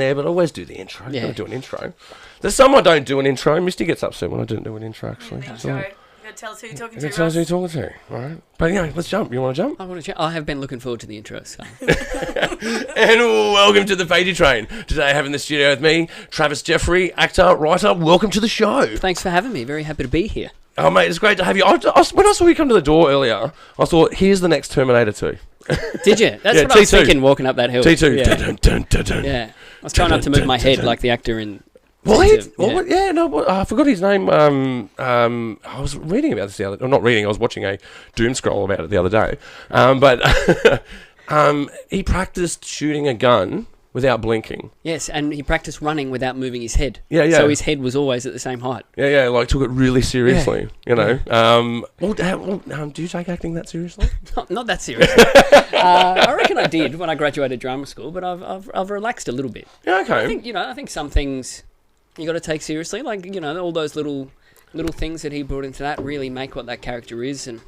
Yeah, but I always do the intro. Yeah. I gotta do an intro. There's some I don't do an intro. Misty gets upset when I don't do an intro, actually. Intro. You gotta tell us who you're talking to. Tell us who you're talking to. All right. But anyway, let's jump. You want to jump? I have been looking forward to the intro. So. And welcome to the Pagey Train. Today I have in the studio with me, Travis Jeffery, actor, writer. Welcome to the show. Thanks for having me. Very happy to be here. Oh, mate, it's great to have you. When I saw you come to the door earlier, I thought, here's the next Terminator 2. Did you? That's Yeah, what I was T2. thinking walking up that hill. T2. Yeah. Dun, dun, dun, dun. Yeah. I was trying not to move my head like the actor in... What? Yeah, no, I forgot his name. I was reading about this the other day. Not reading, I was watching a doom scroll about it the other day. But he practiced shooting a gun without blinking. Yes, and he practiced running without moving his head. Yeah. So his head was always at the same height. Yeah, like took it really seriously, you know. Do you take acting that seriously? Not that serious. I reckon I did when I graduated drama school, but I've relaxed a little bit. Yeah, okay. I think some things you got to take seriously, like all those little things that he brought into that really make what that character is. And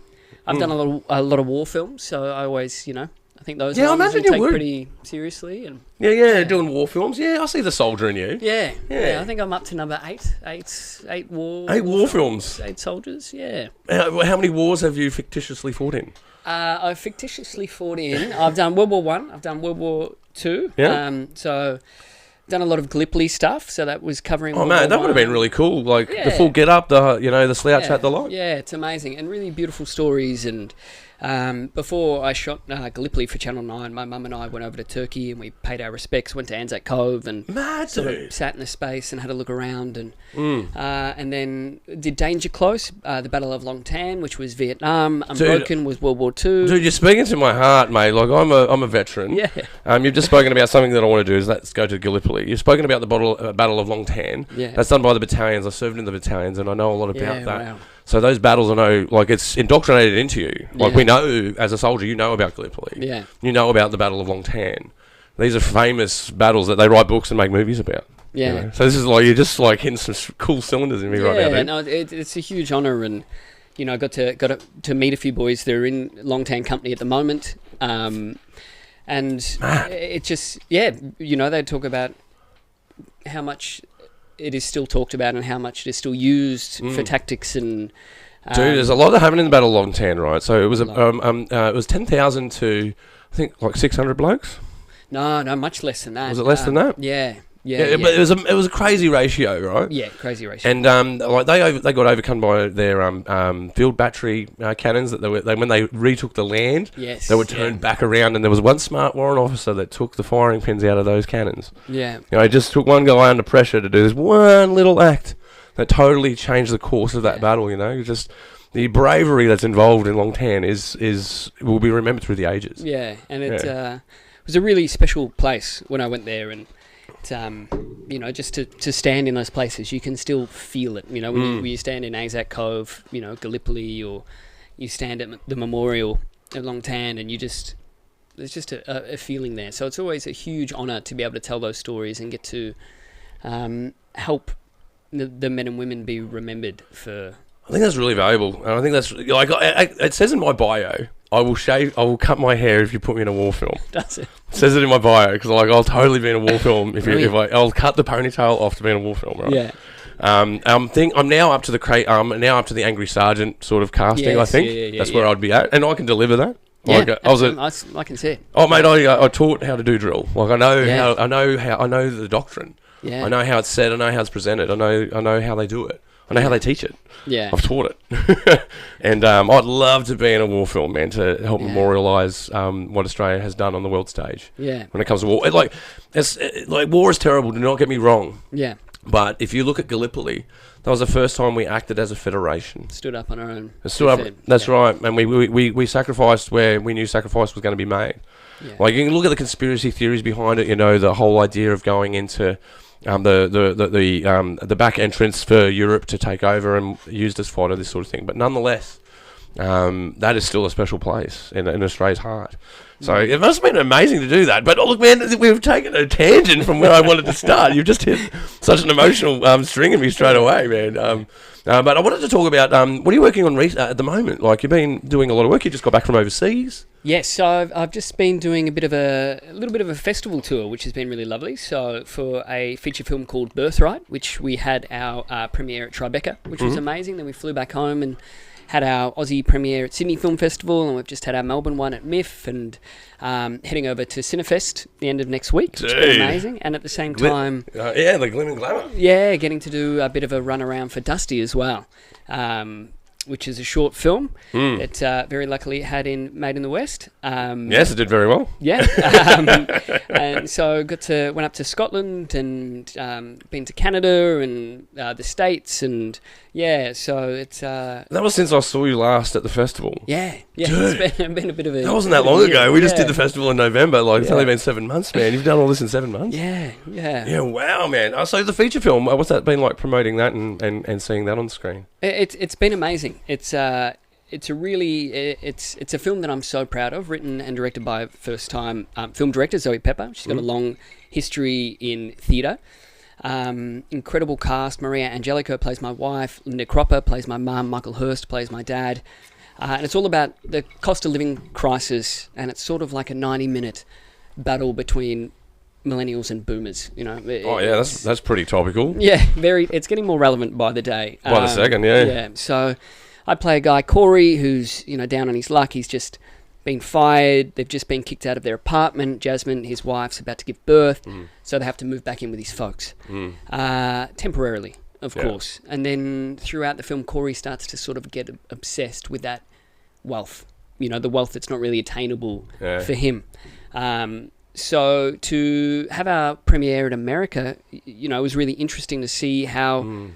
I've done a lot of war films, so I always I think those ones you take pretty seriously. And doing war films. Yeah, I see the soldier in you. Yeah. I think I'm up to number 8 war. 8 war films. 8 soldiers. Yeah. How many wars have you fictitiously fought in? I've fictitiously fought in. I've done World War One. I've done World War Two. Yeah. So done a lot of Gallipoli stuff. So that was covering. Oh man, that would have been really cool. Like the full get up, the slouch hat, the lot. Yeah, it's amazing and really beautiful stories. And before I shot Gallipoli for Channel 9, my mum and I went over to Turkey and we paid our respects. Went to Anzac Cove and sort of sat in the space and had a look around and then did Danger Close, the Battle of Long Tan, which was Vietnam. Unbroken was World War II. Dude, you're speaking to my heart, mate. Like I'm a veteran. Yeah. You've just spoken about something that I want to do. Is let's go to Gallipoli. You've spoken about the Battle of Long Tan. Yeah. That's done by the battalions. I served in the battalions, and I know a lot about that. Wow. So those battles, I know, like it's indoctrinated into you. Like we know, as a soldier, you know about Gallipoli. Yeah. You know about the Battle of Long Tan. These are famous battles that they write books and make movies about. Yeah. You know? So this is like you're just like hitting some cool cylinders in me right now. Yeah, no, it's a huge honour, and I got to meet a few boys that are in Long Tan Company at the moment, and it just they talk about how much it is still talked about and how much it is still used for tactics and. Dude, there's a lot that happened in the Battle of Long Tan, right? So it was it was 10,000 to I think like 600 blokes. No, much less than that. Was it less than that? Yeah. But it was a crazy ratio, right? Yeah, crazy ratio. And they got overcome by their field battery cannons that when they retook the land. Yes, they were turned back around, and there was one smart warrant officer that took the firing pins out of those cannons. Yeah, it just took one guy under pressure to do this one little act that totally changed the course of that battle. Just the bravery that's involved in Long Tan will be remembered through the ages. Yeah, and it was a really special place when I went there, and just to stand in those places, you can still feel it. When you stand in Anzac Cove, Gallipoli, or you stand at the memorial at Long Tan, and there's just a feeling there. So it's always a huge honour to be able to tell those stories and get to help the men and women be remembered for. I think that's really valuable, and I think that's like it says in my bio. I will cut my hair if you put me in a war film. Does it? It says it in my bio because I'll totally be in a war film I'll cut the ponytail off to be in a war film, right? Yeah. I'm now up to the Angry Sergeant sort of casting. Yes, I think that's where I'd be at, and I can deliver that. Yeah, I can see it. Oh mate, I taught how to do drill. Like I know I know the doctrine. Yeah. I know how it's said. I know how it's presented. I know how they do it. I know how they teach it. Yeah. I've taught it. And I'd love to be in a war film, man, to help memorialise what Australia has done on the world stage. Yeah. When it comes to war. War is terrible, do not get me wrong. Yeah. But if you look at Gallipoli, that was the first time we acted as a federation. Stood up on our own. That's right. And we sacrificed where we knew sacrifice was going to be made. Yeah. Like, you can look at the conspiracy theories behind it, the whole idea of going into... the back entrance for Europe to take over and used as fodder, this sort of thing. But nonetheless, that is still a special place in Australia's heart. So it must have been amazing to do that. But look, man, we've taken a tangent from where I wanted to start. You've just hit such an emotional string in me straight away, man. But I wanted to talk about what are you working on at the moment? Like, you've been doing a lot of work. You just got back from overseas. Yes, so I've just been doing a little bit of a festival tour, which has been really lovely. So for a feature film called Birthright, which we had our premiere at Tribeca, which was amazing. Then we flew back home and had our Aussie premiere at Sydney Film Festival, and we've just had our Melbourne one at MIF, and heading over to Cinefest the end of next week, which has been amazing. And at the same time... the Glim and Glamour. Yeah, getting to do a bit of a run around for Dusty as well, which is a short film that very luckily had made in the West. Yes, it did very well. Yeah, and so went up to Scotland and been to Canada and the States, and so it's that was since I saw you last at the festival. Yeah, Dude, it's been a bit of a... That wasn't that long ago. We just did the festival in November. Like, it's only been 7 months, man. You've done all this in 7 months. Yeah. Wow, man. So the feature film, what's that been like, promoting that and seeing that on screen? It's been amazing. It's a film that I'm so proud of, written and directed by first-time film director Zoe Pepper. She's got a long history in theatre. Incredible cast. Maria Angelico plays my wife. Linda Cropper plays my mum. Michael Hurst plays my dad. And it's all about the cost of living crisis, and it's sort of like a 90-minute battle between millennials and boomers, you know. That's pretty topical. Yeah, it's getting more relevant by the day. By the second, yeah. Yeah, so I play a guy, Corey, who's, down on his luck. He's just been fired. They've just been kicked out of their apartment. Jasmine, his wife's about to give birth, so they have to move back in with his folks. Temporarily, of course. And then throughout the film, Corey starts to sort of get obsessed with that wealth, the wealth that's not really attainable for him. So to have our premiere in America, it was really interesting to see how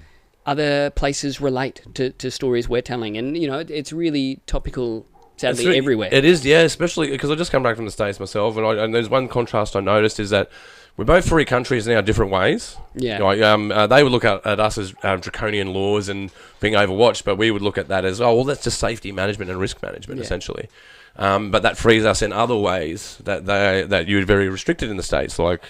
other places relate to stories we're telling. And, it's really topical, sadly, everywhere. It is, yeah, especially because I just come back from the States myself, and there's one contrast I noticed is that we're both free countries in our different ways. Yeah. They would look at us as draconian laws and being overwatched, but we would look at that as, that's just safety management and risk management, essentially. But that frees us in other ways that you're very restricted in the States, like,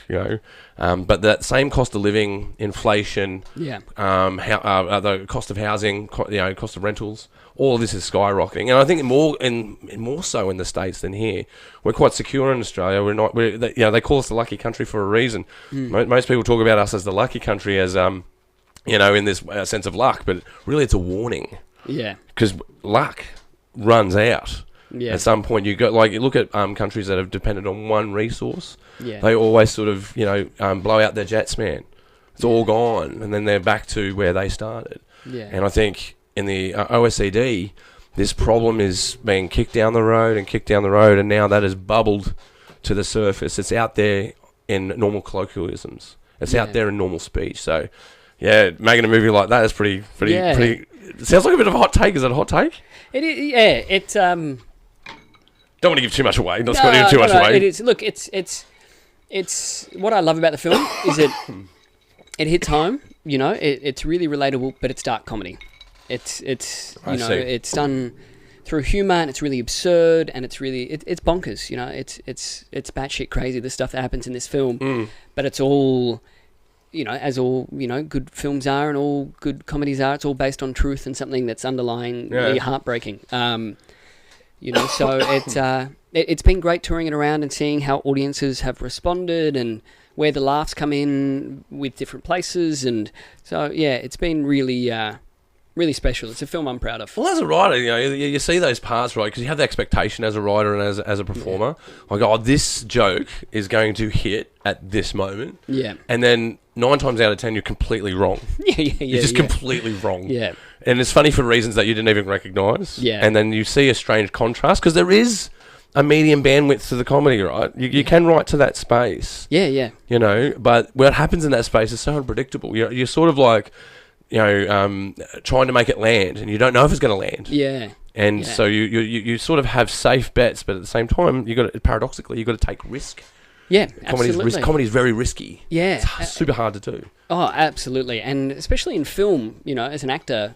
but that same cost of living, inflation, the cost of housing, cost of rentals, all of this is skyrocketing. And I think more so in the States than here. We're quite secure in Australia. They call us the lucky country for a reason. Most people talk about us as the lucky country as, in this sense of luck, but really it's a warning. Yeah. Because luck runs out. Yeah. At some point, you look at countries that have depended on one resource. Yeah. They always sort of, blow out their jets, man. It's all gone, and then they're back to where they started. Yeah. And I think in the OECD, this problem is being kicked down the road, and now that has bubbled to the surface. It's out there in normal colloquialisms. It's out there in normal speech. So, making a movie like that is pretty. It sounds like a bit of a hot take. Is it a hot take? It is. Yeah. It's Don't want to give too much away. Not going to give too much away. It is. Look, it's what I love about the film is it hits home. It's really relatable, but it's dark comedy. It's done through humor, and it's really absurd, and it's really it's bonkers. It's batshit crazy, the stuff that happens in this film, but it's all, as all good films are and all good comedies are. It's all based on truth and something that's underlying really heartbreaking. So it's been great touring it around and seeing how audiences have responded and where the laughs come in with different places, and so it's been really really special. It's a film I'm proud of. Well, as a writer, you see those parts, right? Because you have the expectation as a writer and as a performer, like, this joke is going to hit at this moment. Yeah. And then 9 times out of 10, you're completely wrong. You're just completely wrong. Yeah. And it's funny for reasons that you didn't even recognise. Yeah. And then you see a strange contrast, because there is a medium bandwidth to the comedy, right? You can write to that space. Yeah. But what happens in that space is so unpredictable. You're sort of like, trying to make it land, and you don't know if it's going to land. Yeah. And so you sort of have safe bets, but at the same time, paradoxically, you got to take risk. Yeah, absolutely. Comedy is very risky. Yeah. It's super hard to do. Oh, absolutely. And especially in film, as an actor,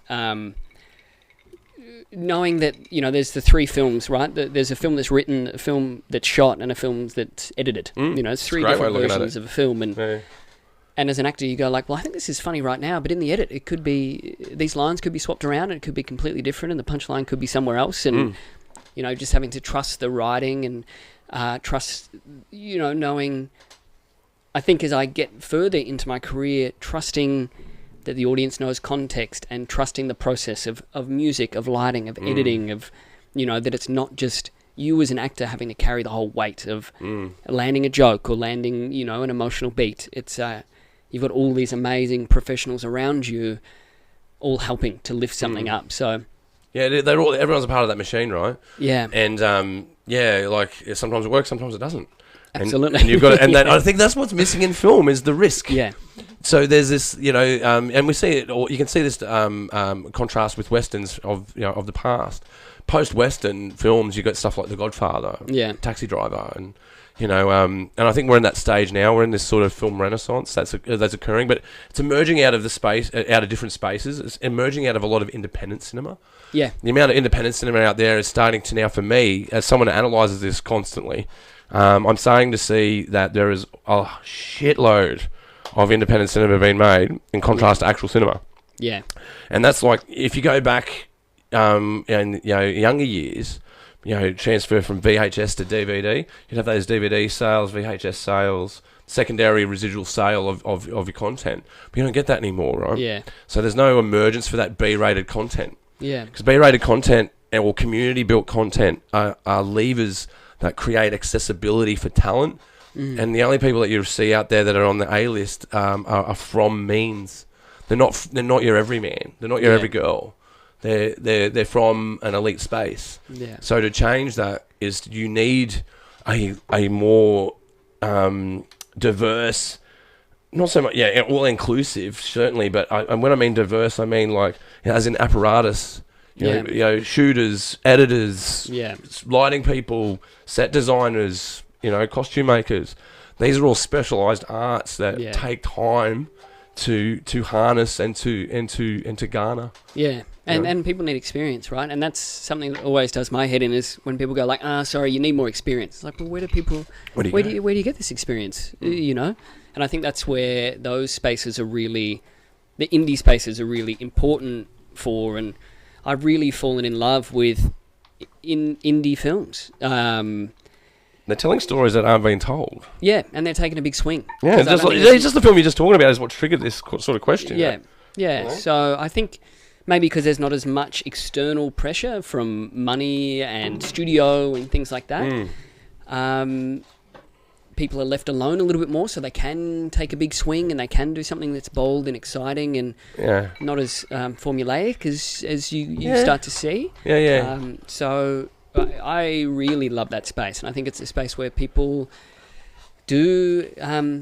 knowing that, you know, there's the 3 films, right? There's a film that's written, a film that's shot, and a film that's edited. You know, it's 3 different versions of a film. And as an actor, you go like, well, I think this is funny right now, but in the edit, it could be, these lines could be swapped around, and it could be completely different, and the punchline could be somewhere else. And, you know, just having to trust the writing and trust, you know, knowing, I think as I get further into my career, trusting that the audience knows context and trusting the process of music, of lighting, of editing, of, you know, that it's not just you as an actor having to carry the whole weight of landing a joke or landing, you know, an emotional beat. It's, you've got all these amazing professionals around you all helping to lift something up. So, yeah, everyone's a part of that machine, right? Yeah. And, yeah, like, sometimes it works, sometimes it doesn't. Absolutely. And you've got to, and I think that's what's missing in film is the risk. Yeah. So there's this, you know, and we see it, or you can see this contrast with westerns of the past. Post-western films, you got stuff like The Godfather, Taxi Driver, and you know, and I think we're in that stage now. We're in this sort of film renaissance that's occurring, but it's emerging out of the space, out of different spaces. It's emerging out of a lot of independent cinema. Yeah. The amount of independent cinema out there is starting to now, for me, as someone who analyses this constantly, I'm starting to see that there is a shitload of independent cinema being made in contrast to actual cinema. Yeah. And that's like, if you go back in, you know, younger years, you know, transfer from VHS to DVD, you'd have those DVD sales, VHS sales, secondary residual sale of your content. But you don't get that anymore, right? Yeah. So there's no emergence for that B-rated content. Yeah. Because B-rated content or community-built content are levers that create accessibility for talent. And the only people that you see out there that are on the A-list are from means. They're not your everyman. They're not your every girl. They're from an elite space. Yeah. So to change that is you need a more diverse, not so much all inclusive certainly, but when I mean diverse, I mean like, you know, as in apparatus. You know, shooters, editors, lighting people, set designers, you know, costume makers. These are all specialised arts that take time to harness and to garner. Yeah. And people need experience, right? And that's something that always does my head in, is when people go like, sorry, you need more experience. It's like, well, where do you get this experience? You know? And I think that's where those spaces are really, the indie spaces are really important for, and I've really fallen in love with indie films. They're telling stories that aren't being told. Yeah, and they're taking a big swing. Yeah, it's just the film you're just talking about is what triggered this sort of question. Yeah, yeah. So I think maybe because there's not as much external pressure from money and studio and things like that, people are left alone a little bit more, so they can take a big swing and they can do something that's bold and exciting and not as formulaic as you start to see. So I really love that space, and I think it's a space where people do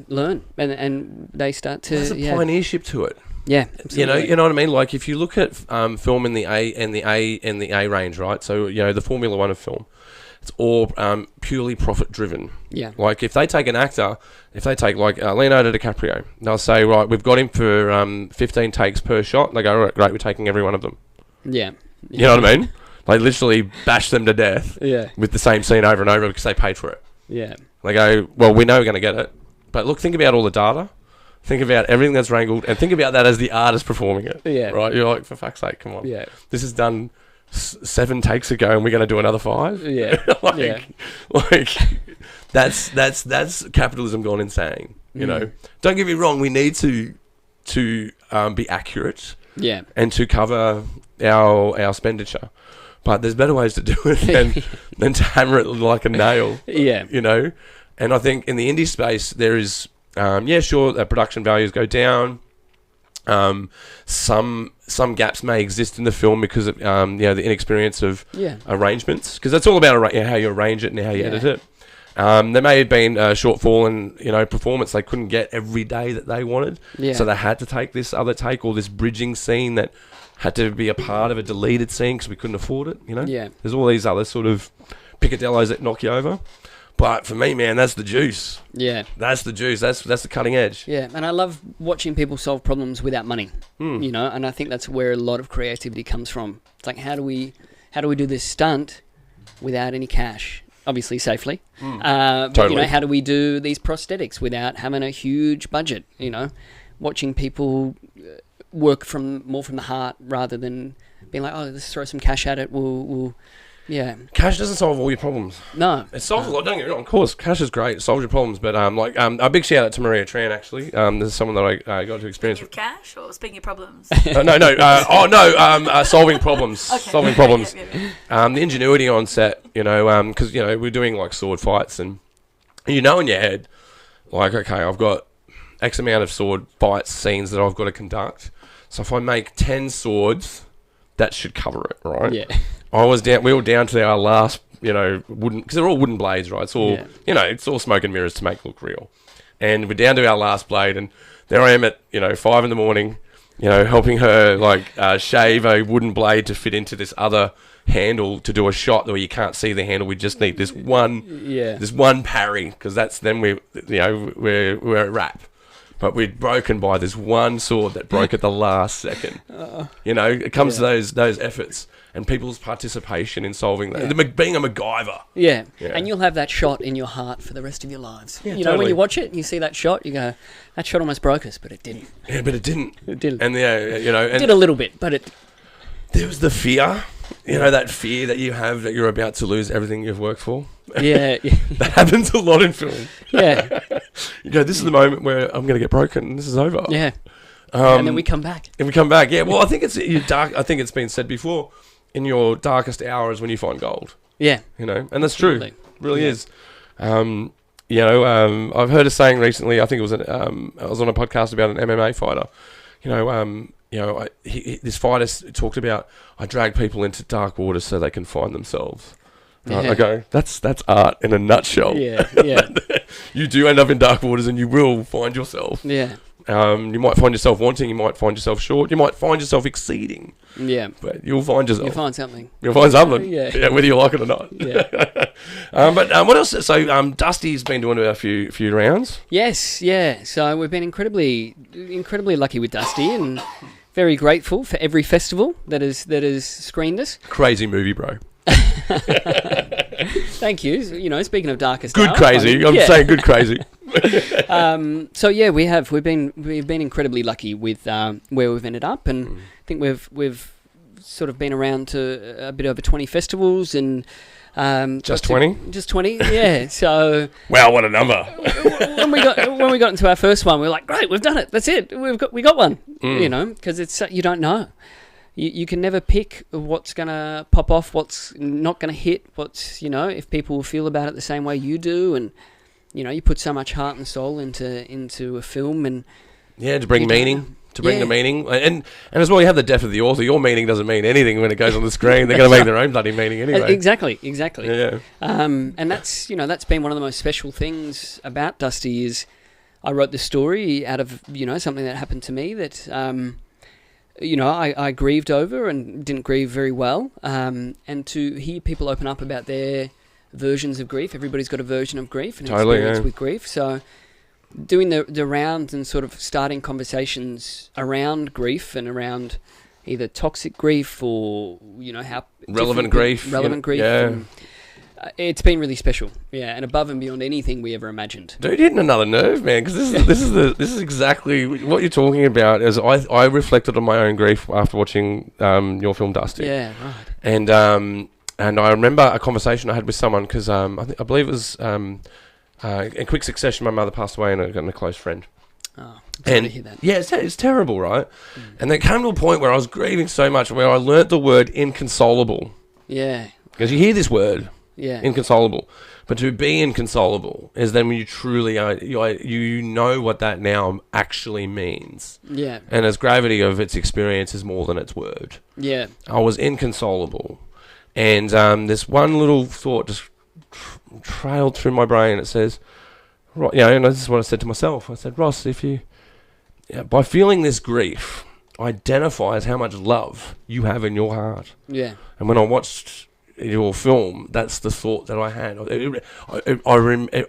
learn and they start to. There's a pioneership to it. Yeah, absolutely. You know what I mean. Like if you look at film in the A range, right? So you know the Formula One of film. It's all purely profit driven. Yeah. Like if they take an actor, if they take like Leonardo DiCaprio, they'll say, right, we've got him for 15 takes per shot. And they go, all right, great, we're taking every one of them. Yeah. You know what I mean? They literally bash them to death. With the same scene over and over because they paid for it. Yeah. They go, well, we know we're going to get it, but look, think about all the data. Think about everything that's wrangled, and think about that as the artist performing it. Yeah. Right? You're like, for fuck's sake, come on. Yeah. This is done 7 takes ago, and we're going to do another 5. Yeah. like that's capitalism gone insane. You know, don't get me wrong. We need to be accurate. Yeah. And to cover our expenditure, but there's better ways to do it than to hammer it like a nail. Yeah. You know, and I think in the indie space there is, sure, production values go down. Some gaps may exist in the film because of the inexperience of arrangements, because that's all about how you arrange it and how you edit it. There may have been a shortfall in performance. They couldn't get every day that they wanted, so they had to take this other take or this bridging scene that had to be a part of a deleted scene because we couldn't afford it. There's all these other sort of picadillos that knock you over. But for me, man, that's the juice. Yeah. That's the juice. That's the cutting edge. Yeah, and I love watching people solve problems without money, and I think that's where a lot of creativity comes from. It's like, how do we how do we do this stunt without any cash? Obviously safely. But, Totally. how do we do these prosthetics without having a huge budget? Watching people work more from the heart rather than being like, oh, let's throw some cash at it. We'll Cash doesn't solve all your problems. No. It solves a lot, don't get me wrong. Of course, cash is great. It solves your problems. But a big shout out to Maria Tran, actually. This is someone that I got to experience. Speaking of cash or speaking of problems? Solving problems. Okay. Solving problems. Yeah. The ingenuity on set, because, we're doing, like, sword fights. And in your head, like, okay, I've got X amount of sword fights, scenes that I've got to conduct. So if I make 10 swords, that should cover it, right? Yeah. We were down to our last, wooden, because they're all wooden blades, right? It's all, it's all smoke and mirrors to make it look real. And we're down to our last blade, and there I am at, 5 in the morning, helping her, shave a wooden blade to fit into this other handle to do a shot where you can't see the handle. We just need this one parry, because then we're at wrap. But we're broken by this one sword that broke at the last second. It comes to those efforts and people's participation in solving that. Being a MacGyver. Yeah. And you'll have that shot in your heart for the rest of your lives. Yeah, when you watch it and you see that shot, you go, that shot almost broke us, but it didn't. Yeah, but it didn't. It didn't. And, it did a little bit, but it... There was the fear, that fear that you have that you're about to lose everything you've worked for. Yeah. That happens a lot in film. Yeah. You go, this is the moment where I'm going to get broken. This is over. Yeah. And then we come back. Yeah. Well, I think I think it's been said before. In your darkest hour is when you find gold. Yeah. And that's true. It really is. I've heard a saying recently. I think it was I was on a podcast about an MMA fighter. This fighter talked about, I drag people into dark waters so they can find themselves. Right? Yeah. I go, that's art in a nutshell. Yeah. You do end up in dark waters and you will find yourself. Yeah. You might find yourself wanting, you might find yourself short, you might find yourself exceeding. Yeah. But you'll find yourself. You'll find something. You'll find something. Yeah. Whether you like it or not. Yeah. But what else? So Dusty's been doing a few rounds. Yes, yeah. So we've been incredibly lucky with Dusty and very grateful for every festival that has screened us. Crazy movie, bro. Thank you. Speaking of darkest good hour, crazy. I'm saying good crazy. So yeah, we've been incredibly lucky with where we've ended up, and I think we've sort of been around to a bit over 20 festivals and just 20. Just 20, yeah. So wow, what a number! when we got into our first one, we were like, great, we've done it. That's it. We got one. Because it's you don't know. You can never pick what's going to pop off, what's not going to hit, if people will feel about it the same way you do. And, you put so much heart and soul into a film. And to bring meaning, the meaning. And as well, you have the death of the author. Your meaning doesn't mean anything when it goes on the screen. They're going to make their own bloody meaning anyway. Exactly. Yeah. And that's been one of the most special things about Dusty is I wrote the story out of, something that happened to me that... I grieved over and didn't grieve very well. And to hear people open up about their versions of grief, everybody's got a version of grief and experience with grief. So doing the rounds and sort of starting conversations around grief and around either toxic grief or, how... Relevant grief. Yeah. And, it's been really special, and above and beyond anything we ever imagined. Dude, hitting another nerve, man, because this is exactly what you're talking about. As I reflected on my own grief after watching your film Dusty. Yeah, right. And I remember a conversation I had with someone because I believe it was in quick succession. My mother passed away, and I got a close friend. Oh, sorry to hear that. Yeah, it's terrible, right? And there came to a point where I was grieving so much, where I learnt the word inconsolable. Yeah, because you hear this word. Yeah. Inconsolable. But to be inconsolable is then when you truly are, you know what that now actually means. Yeah. And as gravity of its experience is more than its word. Yeah. I was inconsolable. And this one little thought just trailed through my brain. It says, and this is what I said to myself. I said, Ross, by feeling this grief, identifies how much love you have in your heart. Yeah. And when I watched... your film, that's the thought that I had. I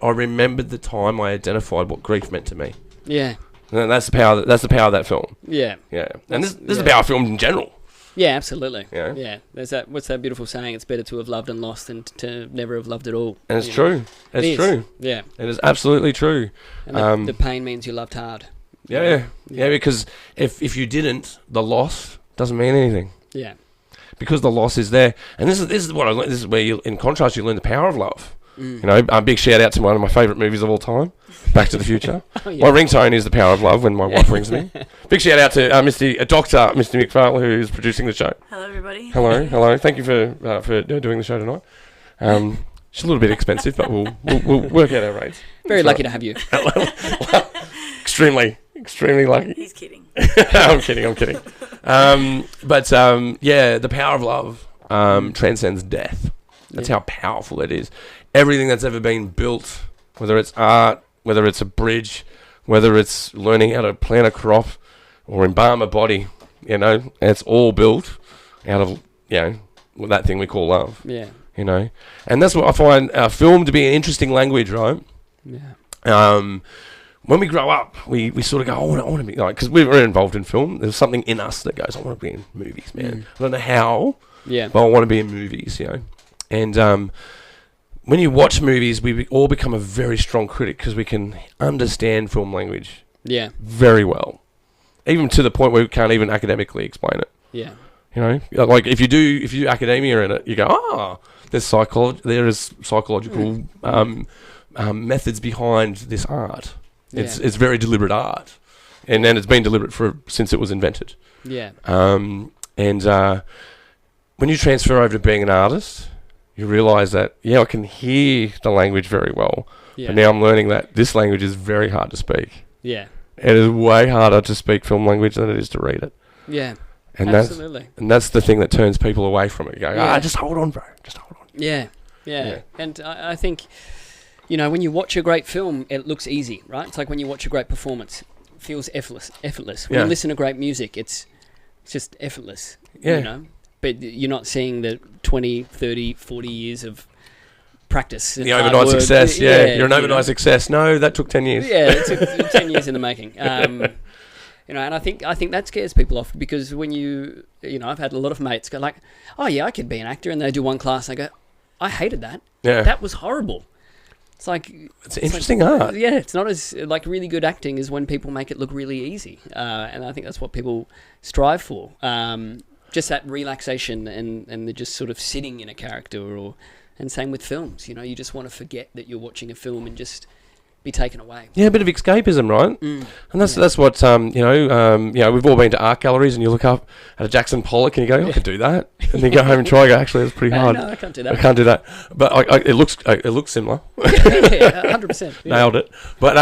remembered the time I identified what grief meant to me. Yeah. And that's the power. That's the power of that film. Yeah. Yeah. And this is the power of film in general. Yeah, absolutely. Yeah. Yeah. There's that. What's that beautiful saying? It's better to have loved and lost than to never have loved at all. And it's true. It's true. Yeah. It is absolutely true. And the pain means you loved hard. Yeah, because if you didn't, the loss doesn't mean anything. Yeah. Because the loss is there. And this is what I learned. This is where in contrast, you learn the power of love. You know, a big shout out to one of my favourite movies of all time, Back to the Future. My ringtone is The Power of Love when my wife rings me. Big shout out to Dr. Mr. McFarlane, who's producing the show. Hello, everybody. Hello. Thank you for doing the show tonight. It's a little bit expensive, but we'll work out our rates. Very lucky to have you. Extremely lucky. He's kidding. I'm kidding. The power of love transcends death. That's how powerful it is. Everything that's ever been built, whether it's art, whether it's a bridge, whether it's learning how to plant a crop or embalm a body, you know, it's all built out of, that thing we call love. Yeah. You know, and that's what I find film to be an interesting language, right? Yeah. When we grow up, we sort of go, I want to be like, because we were involved in film. There's something in us that goes, I want to be in movies, man. I don't know how, but I want to be in movies, you know. And when you watch movies, we all become a very strong critic because we can understand film language very well, even to the point where we can't even academically explain it. Yeah. You know, like if you do academia in it, you go, there is psychological methods behind this art. It's very deliberate art, and then it's been deliberate since it was invented. Yeah. And when you transfer over to being an artist, you realise that I can hear the language very well, but now I'm learning that this language is very hard to speak. Yeah. It is way harder to speak film language than it is to read it. Yeah. And absolutely. That's the thing that turns people away from it. You go, just hold on, bro. Just hold on. Yeah. And I think, you know, when you watch a great film, it looks easy, right? It's like when you watch a great performance, it feels effortless. When you listen to great music, it's just effortless, you know? But you're not seeing the 20, 30, 40 years of practice. The overnight success, you're an overnight success. No, that took 10 years. Yeah, it took 10 years in the making. You know, and I think that scares people off because when I've had a lot of mates go like, oh yeah, I could be an actor, and they do one class, and I go, I hated that. Yeah. That was horrible. It's like... It's interesting art. Yeah, it's not as... Like, really good acting is when people make it look really easy. And I think that's what people strive for. Just that relaxation and the just sort of sitting in a character and same with films. You know, you just want to forget that you're watching a film and just be taken away. Yeah, a bit of escapism, right? And that's what we've all been to art galleries, and you look up at a Jackson Pollock and you go, I could do that, and then you go home and try. And go, actually, that's pretty hard. No, I can't do that. But it looks similar. 100%. Nailed it. But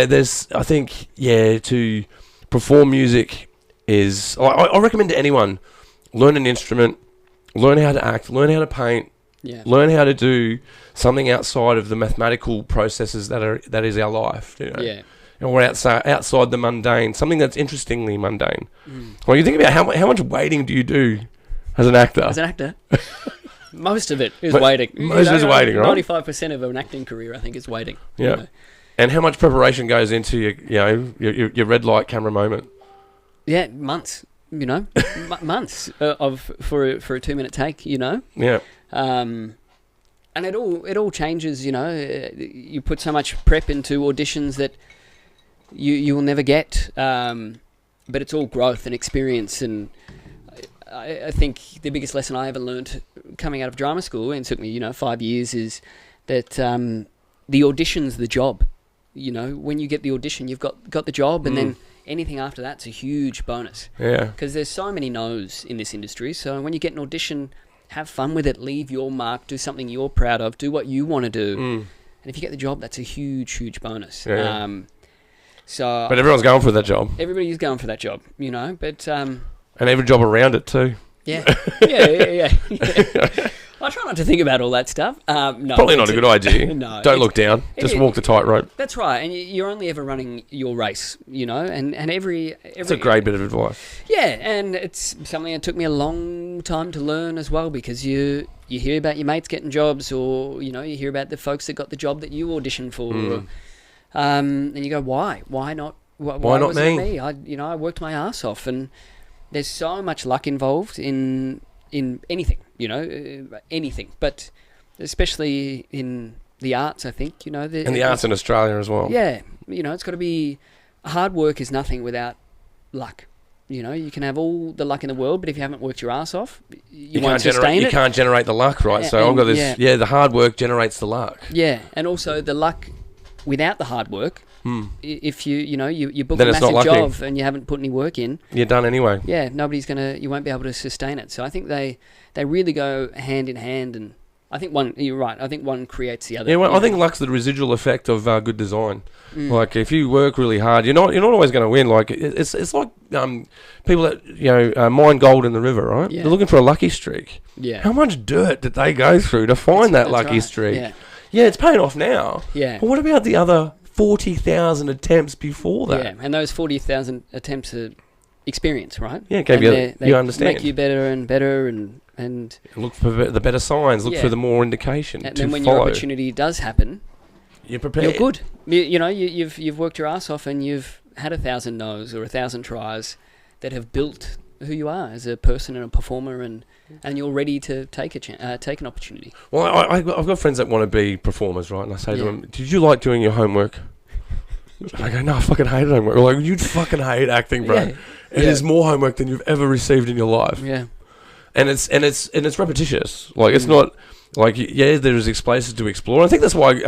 there's I think to perform music is I recommend to anyone learn an instrument, learn how to act, learn how to paint. Yeah. Learn how to do something outside of the mathematical processes that is our life, you know. Yeah. And we're outside the mundane, something that's interestingly mundane. Well, you think about how much waiting do you do as an actor? As an actor, most of it is waiting. Most is waiting, right? 95% of an acting career, I think, is waiting. Yeah. You know? And how much preparation goes into your red light camera moment? Yeah, months. You know, months for a 2-minute take. You know. Yeah. And it all changes, you know. You put so much prep into auditions that you will never get, but it's all growth and experience. And I think the biggest lesson I ever learned coming out of drama school, and it took me 5 years, is that the audition's the job. You know, when you get the audition, you've got the job, and then anything after that's a huge bonus. Yeah, because there's so many no's in this industry. So when you get an audition, have fun with it, leave your mark, do something you're proud of, do what you want to do. And if you get the job, that's a huge, huge bonus. Yeah. But everyone's going for that job. Everybody's going for that job, you know, but... and every job around it too. Yeah. Yeah. I try not to think about all that stuff. No, probably not a good idea. No. Don't look down. Just walk the tightrope. That's right. And you're only ever running your race, you know, and every... It's a great bit of advice. Yeah, and it's something that took me a long time to learn as well, because you hear about your mates getting jobs, or, you know, you hear about the folks that got the job that you auditioned for. And you go, why? Why not? Why not me? I worked my ass off, and... there's so much luck involved in anything, anything, but especially in the arts, I think, and the arts in Australia as well. Yeah, it's got to be, hard work is nothing without luck. You can have all the luck in the world, but if you haven't worked your ass off, you won't sustain it. You can't generate the luck, right? So I've got this. Yeah, the hard work generates the luck. Yeah, and also the luck without the hard work. If you book then a it's not massive lucky. job and you haven't put any work in, you're done anyway. Yeah, you won't be able to sustain it. So I think they really go hand in hand, and I think you're right. I think one creates the other. Yeah, well, I think luck's the residual effect of good design. Like if you work really hard, you're not always going to win. Like it's like people that mine gold in the river, right? Yeah. They're looking for a lucky streak. Yeah. How much dirt did they go through to find that lucky streak? Yeah. Yeah, it's paying off now. Yeah. But what about the other 40,000 attempts before that? Yeah, and those 40,000 attempts are experience, right? Yeah, you understand. Make you better and better, and look for the better signs. Look for the more indication. And then when your opportunity does happen, you're prepared. You're good. You've worked your ass off, and you've had 1,000 no's or 1,000 tries that have built who you are as a person and a performer, and you're ready to take an opportunity. Well, I've got friends that want to be performers, right? And I say to them, "Did you like doing your homework?" I go, "No, I fucking hated homework." They're like, "You'd fucking hate acting, bro. It is more homework than you've ever received in your life." Yeah, and it's repetitious. Like it's not like there's places to explore. I think that's why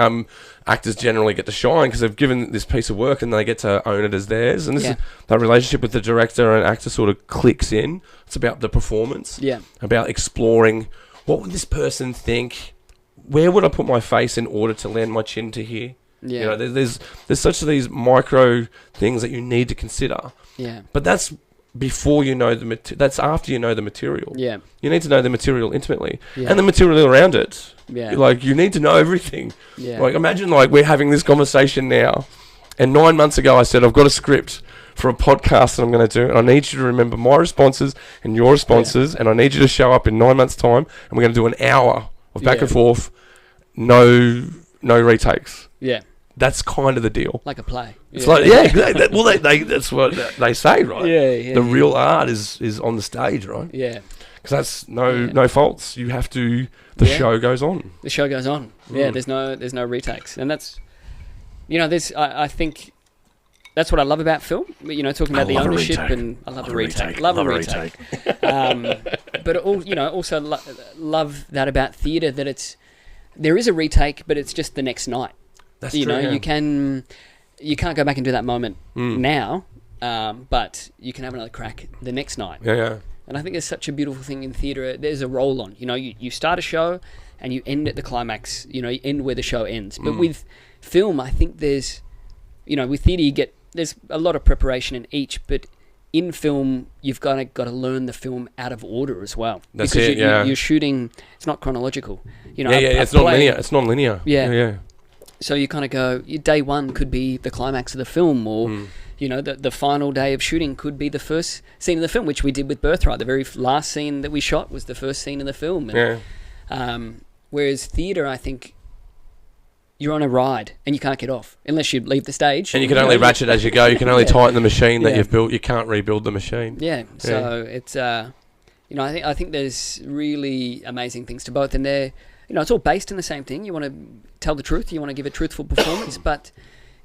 actors generally get to shine, because they've given this piece of work and they get to own it as theirs. And this is that relationship with the director and actor sort of clicks in. It's about the performance. Yeah, about exploring what would this person think. Where would I put my face in order to land my chin to here? Yeah, there's such these micro things that you need to consider. Yeah, but that's before you know that's after you know the material. Yeah, you need to know the material intimately and the material around it. Yeah, like you need to know everything. Yeah, like imagine we're having this conversation now, and 9 months ago I said I've got a script for a podcast that I'm going to do, and I need you to remember my responses and your responses, and I need you to show up in 9 months' time, and we're going to do an hour of back and forth, no retakes. Yeah. That's kind of the deal. Like a play. It's like, exactly. Well, that's what they say, right? Yeah. The real art is on the stage, right? Yeah. Because that's no faults. You have to. The show goes on. The show goes on. Yeah. There's no retakes, and that's, I think that's what I love about film. Talking about the ownership, and I love a retake. Love a retake. But also love that about theatre, that there is a retake, but it's just the next night. That's true. You can't go back and do that moment now, but you can have another crack the next night. Yeah. And I think there's such a beautiful thing in theatre. There's a roll on. You start a show and you end at the climax. You end where the show ends. But with film, I think there's, with theatre there's a lot of preparation in each, but in film you've got to learn the film out of order as well. That's because it. You're shooting. It's not chronological. It's not linear. It's non-linear. Yeah. So you kind of go, day one could be the climax of the film, or, the final day of shooting could be the first scene of the film, which we did with Birthright. The very last scene that we shot was the first scene of the film. And, whereas theatre, I think, you're on a ride and you can't get off unless you leave the stage. And you can only ratchet as you go. You can only tighten the machine that you've built. You can't rebuild the machine. Yeah. So it's, I think there's really amazing things to both, and they're, it's all based in the same thing. You want to tell the truth. You want to give a truthful performance, but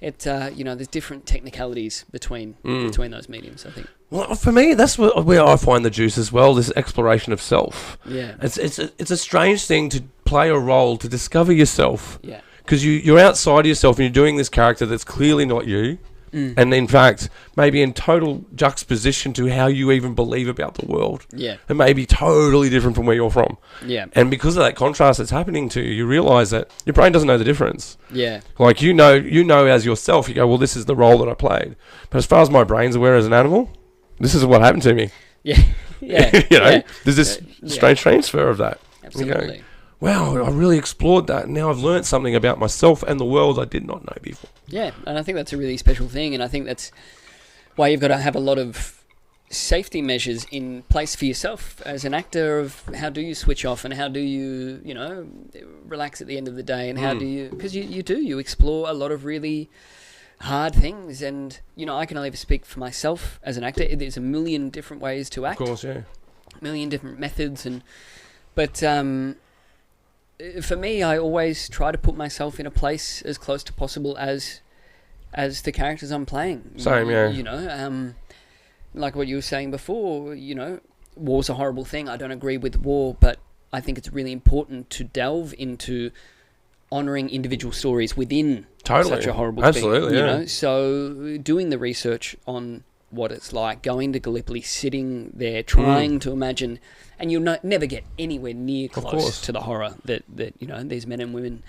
there's different technicalities between those mediums, I think. Well, for me, that's where I find the juice as well. This exploration of self. Yeah. It's a strange thing to play a role, to discover yourself. Yeah. Because you're outside of yourself and you're doing this character that's clearly not you. And in fact, maybe in total juxtaposition to how you even believe about the world. Yeah. It may be totally different from where you're from. Yeah. And because of that contrast that's happening to you, you realise that your brain doesn't know the difference. Yeah. Like, you know as yourself, you go, well, this is the role that I played. But as far as my brain's aware as an animal, this is what happened to me. Yeah. Yeah. There's this strange transfer of that. Absolutely. Wow, I really explored that. And now I've learned something about myself and the world I did not know before. Yeah, and I think that's a really special thing, and I think that's why you've got to have a lot of safety measures in place for yourself as an actor, of how do you switch off and how do you, relax at the end of the day, and how do you, because you explore a lot of really hard things, and I can only ever speak for myself as an actor. There's a million different ways to act, Of course, yeah. a million different methods, but for me, I always try to put myself in a place as close to possible as the characters I'm playing. Same, yeah. Like what you were saying before, war's a horrible thing. I don't agree with war, but I think it's really important to delve into honouring individual stories within such a horrible Absolutely, thing. yeah. So doing the research on what it's like, going to Gallipoli, sitting there, trying to imagine, and you'll never get anywhere near close to the horror that these men and women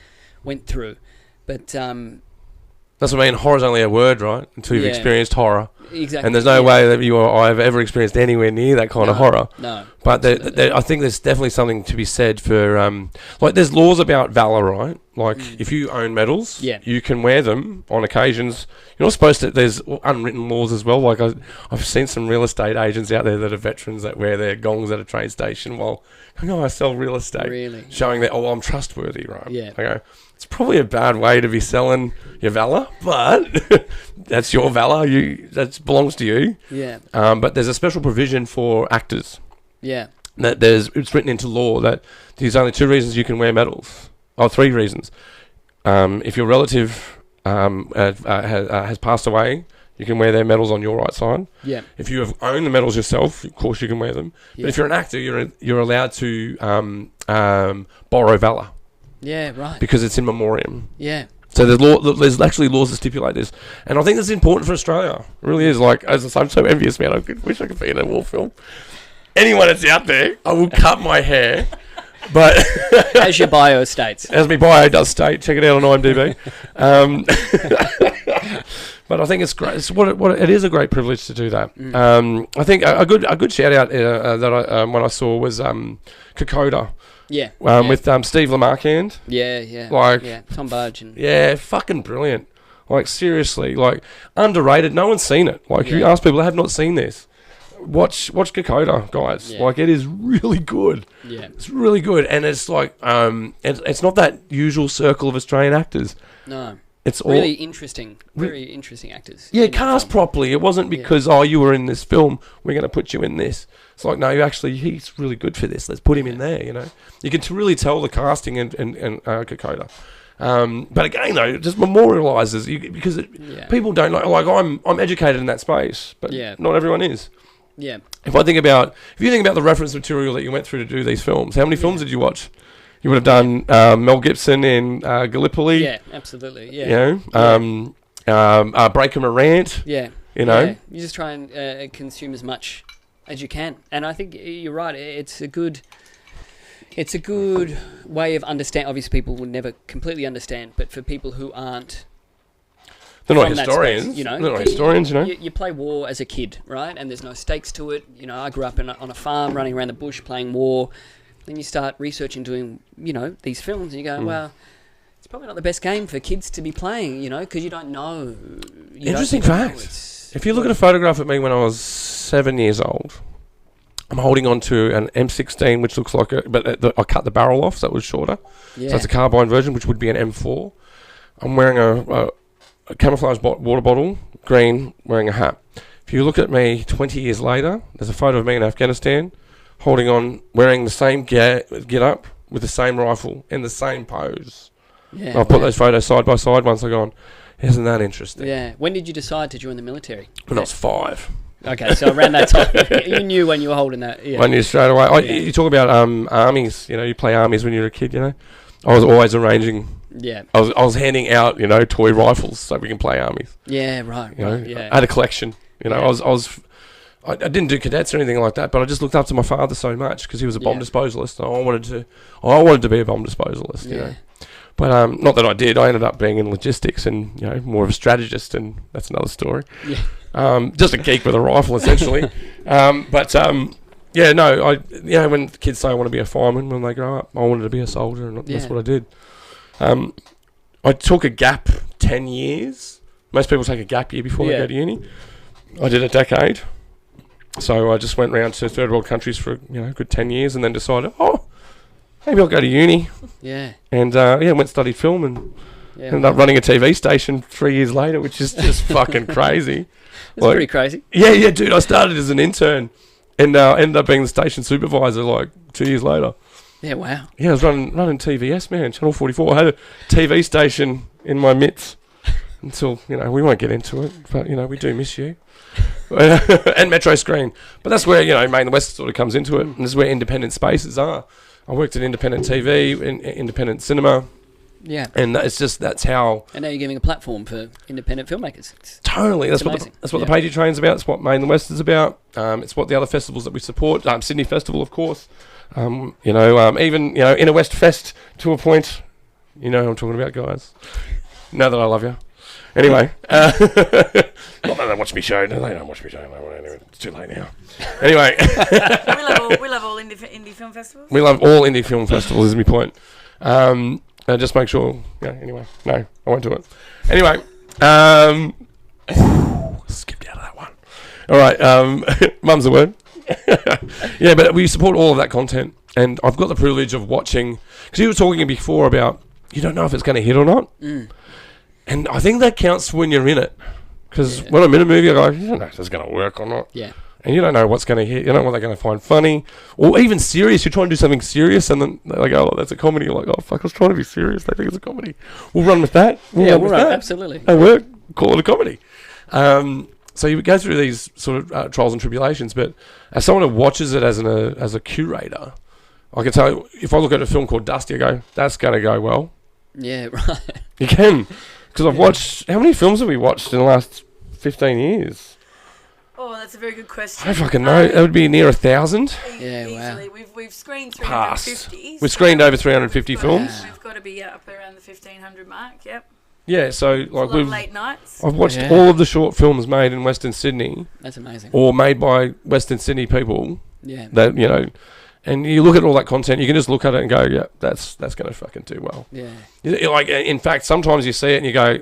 went through. But that's what I mean. Horror's only a word, right? Until you've experienced horror. Exactly. And there's no way that you or I have ever experienced anywhere near that kind of horror. No. But I think there's definitely something to be said for, like, there's laws about valor, right? Like, if you own medals, you can wear them on occasions. You're not supposed to. There's unwritten laws as well. Like, I've seen some real estate agents out there that are veterans that wear their gongs at a train station while, I sell real estate. Really? Showing that, I'm trustworthy, right? Yeah. Okay. It's probably a bad way to be selling your valor, but that's your valor. That belongs to you. Yeah. But there's a special provision for actors. Yeah. That it's written into law that there's only 2 reasons you can wear medals. 3 reasons. If your relative has passed away, you can wear their medals on your right side. Yeah. If you have owned the medals yourself, of course you can wear them. Yeah. But if you're an actor, you're allowed to borrow valor. Yeah, right. Because it's in memoriam. Yeah. So there's actually laws that stipulate this. And I think that's important for Australia. It really is. Like, as I'm so envious, man. I wish I could be in a war film. Anyone that's out there, I will cut my hair. But as your bio states. As my bio does state. Check it out on IMDb. But I think it's great. It is a great privilege to do that. I think a good shout out that I when I saw was Kokoda. Yeah. With Steve Lamarcand. Yeah. Tom Budge. Fucking brilliant. Like, seriously, like, underrated. No one's seen it. Like, you ask people that have not seen this, watch Kokoda, guys. Yeah. Like, it is really good. Yeah. It's really good. And it's like, it's not that usual circle of Australian actors. No. It's really interesting. Very interesting actors. Yeah, cast properly. It wasn't because, you were in this film, we're going to put you in this. It's like, no, he's really good for this. Let's put him in there, You can really tell the casting in Kokoda. But again, though, it just memorialises because people don't know. Like, I'm educated in that space, but not everyone is. Yeah. If you think about the reference material that you went through to do these films, how many films did you watch? You would have done Mel Gibson in Gallipoli. Yeah, absolutely. Yeah. Break 'em a Rant. Yeah. You just try and consume as much as you can, and I think you're right. It's a good way of understanding. Obviously, people will never completely understand, but for people who aren't, they're not historians. Space, they're not historians. You play war as a kid, right? And there's no stakes to it. I grew up on a farm, running around the bush, playing war. Then you start researching, doing these films, and you go, well, it's probably not the best game for kids to be playing, because you don't know. Interesting fact. If you look at a photograph of me when I was 7 years old, I'm holding on to an M16, which looks like I cut the barrel off, so it was shorter. Yeah. So it's a carbine version, which would be an M4. I'm wearing a camouflage water bottle, green, wearing a hat. If you look at me 20 years later, there's a photo of me in Afghanistan, holding on, wearing the same get up with the same rifle in the same pose. Yeah, I'll put those photos side by side once I've gone, isn't that interesting? Yeah. When did you decide to join the military? When I was 5. Okay, so around that time, you knew when you were holding that. Yeah. I knew straight away. You talk about armies, you play armies when you're a kid, I was always arranging. Yeah. I was handing out, toy rifles so we can play armies. Yeah, right. Yeah. I had a collection. I didn't do cadets or anything like that, but I just looked up to my father so much because he was a bomb disposalist. And I wanted to be a bomb disposalist, But not that I did. I ended up being in logistics and more of a strategist, and that's another story. Yeah. Just a geek with a rifle, essentially. When kids say I want to be a fireman when they grow up, I wanted to be a soldier, and that's what I did. I took a gap 10 years. Most people take a gap year before they go to uni. I did a decade. So I just went round to third world countries for a good 10 years, and then decided, maybe I'll go to uni. Yeah. And went and studied film, and Yeah, Ended up running a TV station 3 years later, which is just fucking crazy. It's pretty crazy. Yeah, dude. I started as an intern and ended up being the station supervisor like 2 years later. Yeah, wow. Yeah, I was running TVS, man, Channel 44. I had a TV station in my midst until, we won't get into it, but, we do miss you. And Metro Screen. But that's where, Main and West sort of comes into it. And this is where independent spaces are. I worked in independent TV, in independent cinema. Yeah. And that's how... And now you're giving a platform for independent filmmakers. Totally. That's what the Pagey Train's about. It's what Main and West is about. It's what the other festivals that we support. Sydney Festival, of course. Even, Inner West Fest to a point. You know who I'm talking about, guys. Know that I love you. Anyway. Not that they watch me show. No, they don't watch me show. It's too late now. Anyway. we love all indie film festivals. We love all indie film festivals, is my point. Just make sure. Yeah, anyway. No, I won't do it. Anyway. Skipped out of that one. All right. Mum's the word. Yeah, but we support all of that content. And I've got the privilege of watching. Because you were talking before about you don't know if it's going to hit or not. Mm. And I think that counts when you're in it. Because when I'm in a movie, I go, you don't know if it's going to work or not. Yeah. And you don't know what's going to hit. You don't know what they're going to find funny. Or even serious. You're trying to do something serious, and then they go, oh, that's a comedy. You're like, oh, fuck, I was trying to be serious. They think it's a comedy. We'll run with that. We'll run. Absolutely. They work. Call it a comedy. So you go through these sort of trials and tribulations. But as someone who watches it as a curator, I can tell you, if I look at a film called Dusty, I go, that's going to go well. Yeah, right. You can. Because I've watched... How many films have we watched in the last 15 years? Oh, that's a very good question. I don't fucking know. That would be near 1,000. Yeah, easily. Wow. We've screened 350. We've screened over 350 films. We've got to be up around the 1,500 mark, yep. Yeah, so like we've... late nights. I've watched all of the short films made in Western Sydney. That's amazing. Or made by Western Sydney people. Yeah. That, and you look at all that content, you can just look at it and go, yeah, that's going to fucking do well. Yeah. Like, in fact, sometimes you see it and you go,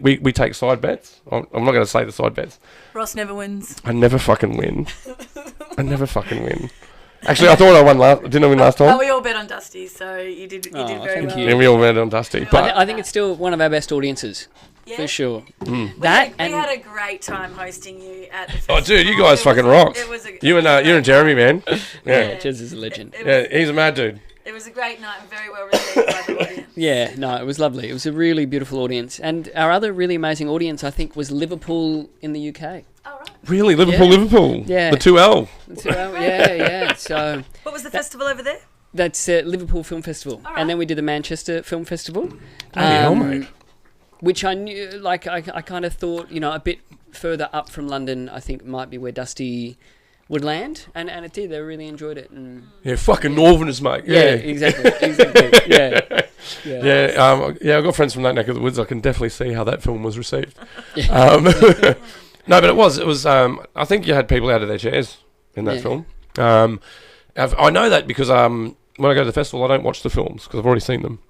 we take side bets. I'm not going to say the side bets. Ross never wins. I never fucking win. Actually, I thought I won didn't I win last time? We all bet on Dusty, so you did very well. Yeah, we all bet on Dusty. But I think it's still one of our best audiences. Yeah. For sure. Mm. We had a great time hosting you at the festival. Oh, dude, you guys fucking rocked. You and Jeremy, man. Yeah, Jez is a legend. He's a mad dude. It was a great night and very well received by the audience. Yeah, no, it was lovely. It was a really beautiful audience. And our other really amazing audience, I think, was Liverpool in the UK. Oh, right. Really? Liverpool? Yeah. The 2L? The 2L, yeah. So, what was the festival over there? That's Liverpool Film Festival. Right. And then we did the Manchester Film Festival. Hell, mate. Which I knew, like, I kind of thought, a bit further up from London, I think might be where Dusty would land, and it did. They really enjoyed it. And fucking Northerners, mate. Yeah, exactly. Yeah. I've got friends from that neck of the woods. I can definitely see how that film was received. No, but it was. I think you had people out of their chairs in that film. I know that because when I go to the festival, I don't watch the films because I've already seen them.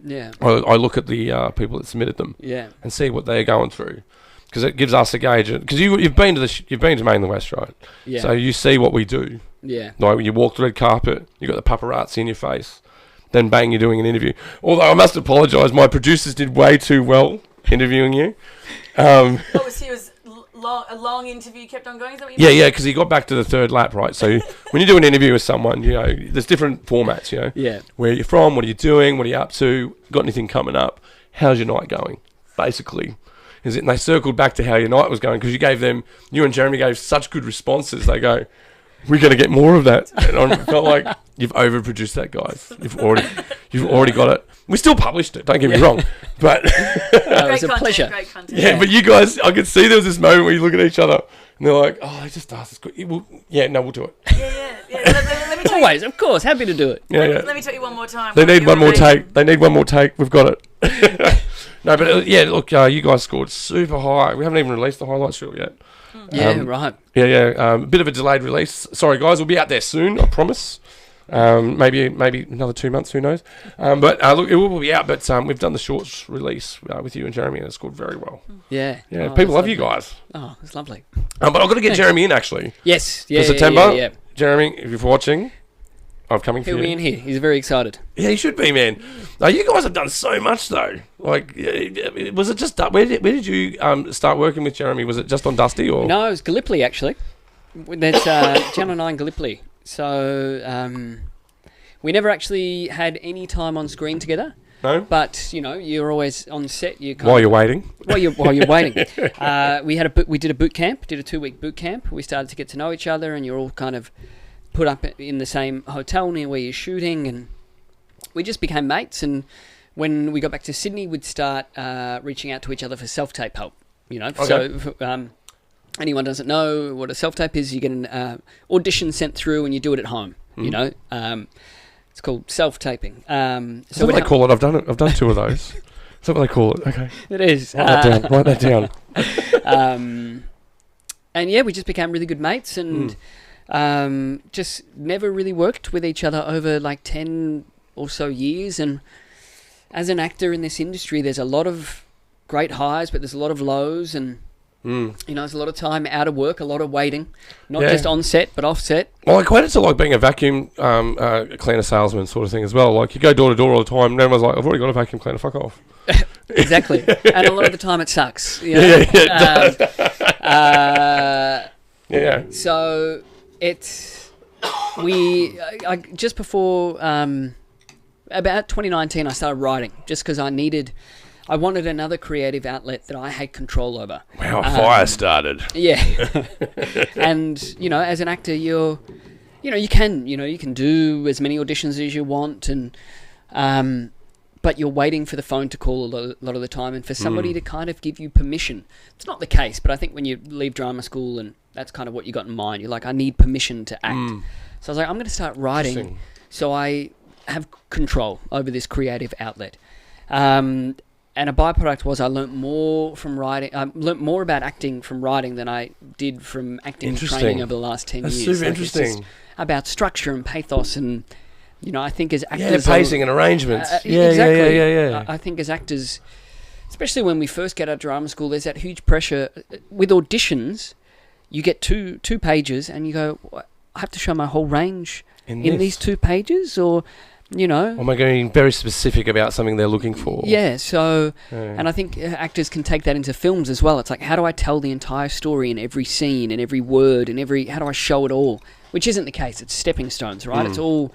Yeah. I look at the people that submitted them. Yeah. And see what they're going through. Because it gives us a gauge. Because you've been to Main and the West, right? Yeah. So you see what we do. Yeah. Like when you walk the red carpet, you got the paparazzi in your face. Then bang, you're doing an interview. Although I must apologise, my producers did way too well interviewing you. He was a long interview kept on going. Is that what you mean? Yeah, because he got back to the third lap, right? So when you do an interview with someone, there's different formats, Yeah. Where you're from, what are you doing, what are you up to, got anything coming up, how's your night going, basically. And they circled back to how your night was going because you and Jeremy gave such good responses. They go, we're going to get more of that. And I felt like you've overproduced that, guys. You've already got it. We still published it, don't get me wrong. But it was a pleasure. Great content. Yeah, but you guys, I could see there was this moment where you look at each other and they're like, oh, they just asked us. We'll do it. Yeah. Let me tell Always, of course, happy to do it. Let me tell you one more time. They need one more take. We've got it. No, but look, you guys scored super high. We haven't even released the highlights reel yet. Yeah, right. Yeah. A bit of a delayed release. Sorry, guys. We'll be out there soon, I promise. Maybe another 2 months, who knows. But look, it will be out. But we've done the shorts release with you and Jeremy, and it scored very well. Yeah. Yeah, people love you guys. Oh, it's lovely. But I've got to get Jeremy in, actually. Yes. Yeah. For September. Yeah. Jeremy, if you're watching, of coming for He'll you? be in here. He's very excited. Yeah, you should be, man. Now, you guys have done so much, though. Like, was it just... Where did you start working with Jeremy? Was it just on Dusty, or...? No, it was Gallipoli, actually. That's Channel 9 Gallipoli. So, we never actually had any time on screen together. No? But, you know, you're always on set. While you're waiting? While you're waiting. We did a boot camp, did a 2-week boot camp. We started to get to know each other, and you're all kind of put up in the same hotel near where you're shooting, and we just became mates. And when we got back to Sydney, we'd start reaching out to each other for self-tape help, you know. Okay. So anyone doesn't know what a self-tape is, you get an audition sent through and you do it at home, you know. It's called self-taping. So what they call it? I've done it. I've done 2 of those. Is that what they call it? Okay. It is. Write that down. And yeah, we just became really good mates, and just never really worked with each other over like 10 or so years. And as an actor in this industry, there's a lot of great highs, but there's a lot of lows, and you know, there's a lot of time out of work, a lot of waiting, not just on set, but off set. Well, I equate it to like being a vacuum cleaner salesman sort of thing as well. Like, you go door to door all the time, and everyone's like, I've already got a vacuum cleaner, fuck off. Exactly. And a lot of the time it sucks. You know? Yeah, it does. Yeah. So it's... I just before... about 2019, I started writing, just because I wanted another creative outlet that I had control over. Wow, a fire started. Yeah. And, you know, as an actor, you can do as many auditions as you want, and but you're waiting for the phone to call a lot of the time, and for somebody to kind of give you permission. It's not the case, but I think when you leave drama school, and that's kind of what you got in mind, you're like, I need permission to act. So I was like, I'm going to start writing so I have control over this creative outlet. And a byproduct was I learnt more from writing. I learnt more about acting from writing than I did from acting training over the last 10 years. That's super interesting. It's just about structure and pathos, and you know, I think as actors, pacing and arrangements. Exactly. Yeah. I think as actors, especially when we first get out of drama school, there's that huge pressure with auditions. You get two pages, and you go, I have to show my whole range in these 2 pages, or. You know, or am I getting very specific about something they're looking for? Yeah, so, and I think actors can take that into films as well. It's like, how do I tell the entire story in every scene, in every word, how do I show it all? Which isn't the case. It's stepping stones, right? It's all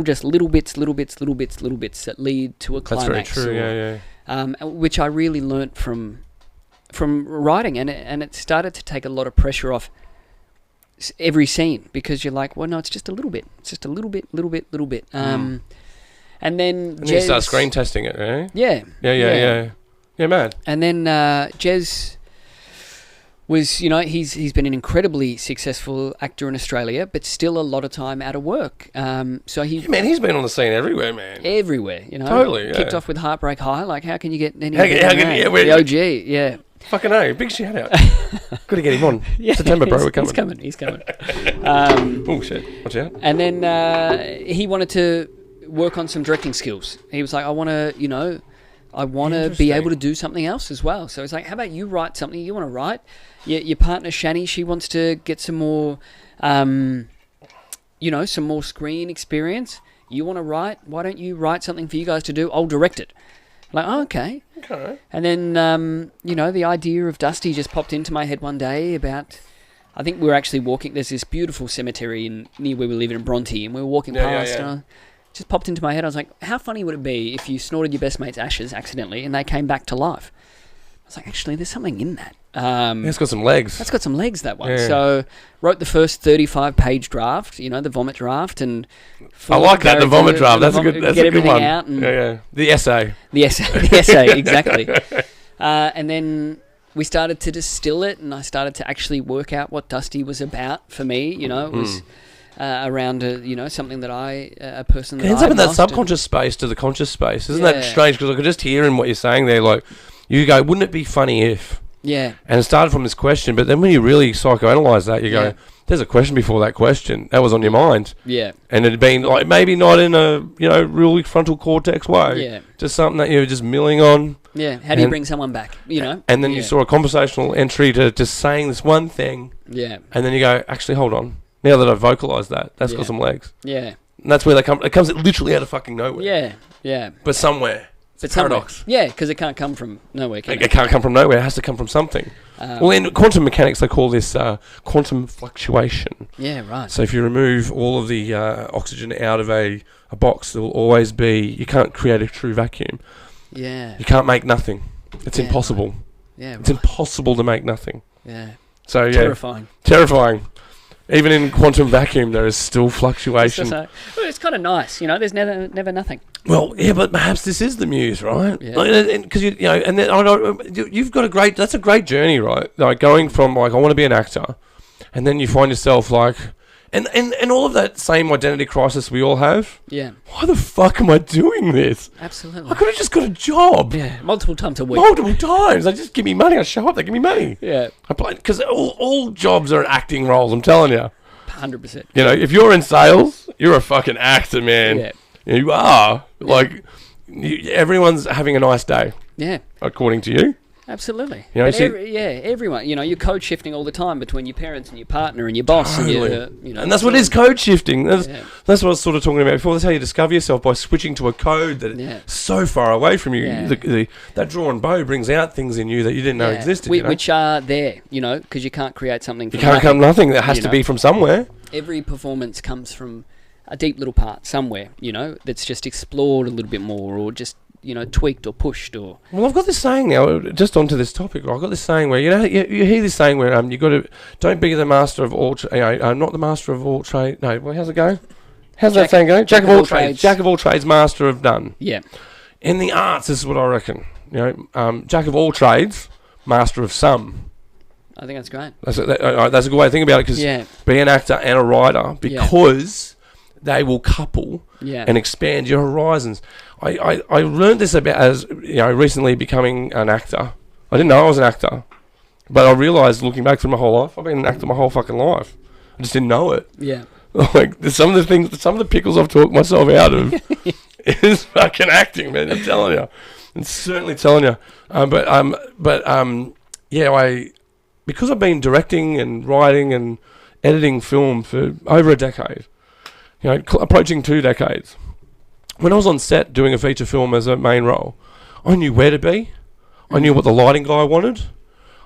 just little bits that lead to a climax. That's very true. Which I really learnt from writing, and it started to take a lot of pressure off every scene, because you're like, well, no, it's just a little bit. It's just a little bit. And then you start screen testing it, eh? Yeah. Yeah, mad. And then Jez was, you know, he's been an incredibly successful actor in Australia, but still a lot of time out of work. So he's been on the scene everywhere, man. Everywhere, you know. Totally, yeah. Kicked off with Heartbreak High. Like, how can you get any? The OG, yeah. Fucking A, big shout out. Got to get him on. September, bro, we're coming. He's coming. Oh, shit. Watch out. And then he wanted to work on some directing skills. He was like, I want to be able to do something else as well. So he's like, how about you write something you want to write? Your partner, Shani, she wants to get some more, some more screen experience. You want to write? Why don't you write something for you guys to do? I'll direct it. Like, oh, okay. And then, the idea of Dusty just popped into my head one day about, I think we were actually walking, there's this beautiful cemetery near where we live in Bronte, and we were walking past, and it just popped into my head. I was like, how funny would it be if you snorted your best mate's ashes accidentally and they came back to life? I was like, actually, there's something in that. It's got some legs. That's got some legs, that one. Yeah. So, wrote the first 35-page draft, the vomit draft, and I like that, the vomit draft. That's a good one. Out and The essay. The essay, exactly. And then we started to distill it, and I started to actually work out what Dusty was about for me. It was around something that a person that it ends up in that subconscious space to the conscious space. Isn't that strange? Because I could just hear in what you're saying there, like, you go, wouldn't it be funny if? Yeah. And it started from this question, but then when you really psychoanalyze that, you go, there's a question before that question. That was on your mind. Yeah. And it had been, like, maybe not in a, real frontal cortex way. Yeah. Just something that you were just milling on. Yeah. How do you bring someone back, And then you saw a conversational entry to just saying this one thing. Yeah. And then you go, actually, hold on. Now that I've vocalised that, that's got some legs. Yeah. And that's where they come. It comes literally out of fucking nowhere. Yeah, yeah. But somewhere. It's a paradox. Yeah, because it can't come from nowhere, can it? It can't come from nowhere. It has to come from something. Well, in quantum mechanics, they call this quantum fluctuation. Yeah, right. So if you remove all of the oxygen out of a box, there will always be... You can't create a true vacuum. Yeah. You can't make nothing. It's impossible. Right. Yeah, It's impossible to make nothing. Yeah. So, yeah. Terrifying. Terrifying. Even in quantum vacuum, there is still fluctuation. Well, it's kind of nice, there's never nothing. Well, yeah, but perhaps this is the muse, right? Yeah. Because and then you've got that's a great journey, right? Like going from I want to be an actor, and then you find yourself and all of that same identity crisis we all have. Yeah. Why the fuck am I doing this? Absolutely. I could have just got a job. Yeah, multiple times a week. Multiple times. They just give me money. I show up. They give me money. Yeah. Because all jobs are acting roles. I'm telling you. 100%. If you're in sales, you're a fucking actor, man. Yeah. You are. Everyone's having a nice day. Yeah. According to you. Absolutely. Everyone. You're code shifting all the time between your parents and your partner and your boss. Totally. And and that's what is code shifting. That's what I was sort of talking about before. That's how you discover yourself, by switching to a code that is so far away from you. Yeah. That drawn bow brings out things in you that you didn't know existed. Which are there, because you can't create something from nothing. You can't come nothing. That has to be from somewhere. Every performance comes from a deep little part somewhere, that's just explored a little bit more, or just, tweaked or pushed or... Well, I've got this saying now, just onto this topic, I've got this saying where, you hear this saying where you got to, don't be the master of all, not the master of all trade, no, well, how's it go? How's that saying go? Jack of all trades. Jack of all trades, master of none. Yeah. In the arts, this is what I reckon. Jack of all trades, master of some. I think that's great. That's a good way to think about it, because be an actor and a writer, because they will couple and expand your horizons. I learned this about as recently becoming an actor. I didn't know I was an actor, but I realised looking back through my whole life, I've been an actor my whole fucking life. I just didn't know it. Yeah. Some of the pickles I've talked myself out of is fucking acting, man. I'm telling you, I'm certainly telling you. Because I've been directing and writing and editing film for over a decade, approaching 2 decades. When I was on set doing a feature film as a main role, I knew where to be. I knew what the lighting guy wanted.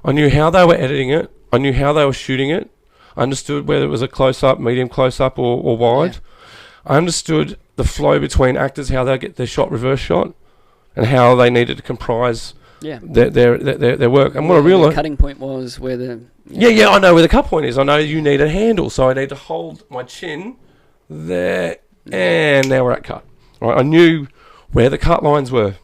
I knew how they were editing it. I knew how they were shooting it. I understood whether it was a close-up, medium close-up, or wide. Yeah. I understood the flow between actors, how they get their shot, reverse shot, and how they needed to comprise their work. And what I realised... The cutting point was where the... I know where the cut point is. I know you need a handle, so I need to hold my chin there, and now we're at cut. Right, I knew where the cut lines were.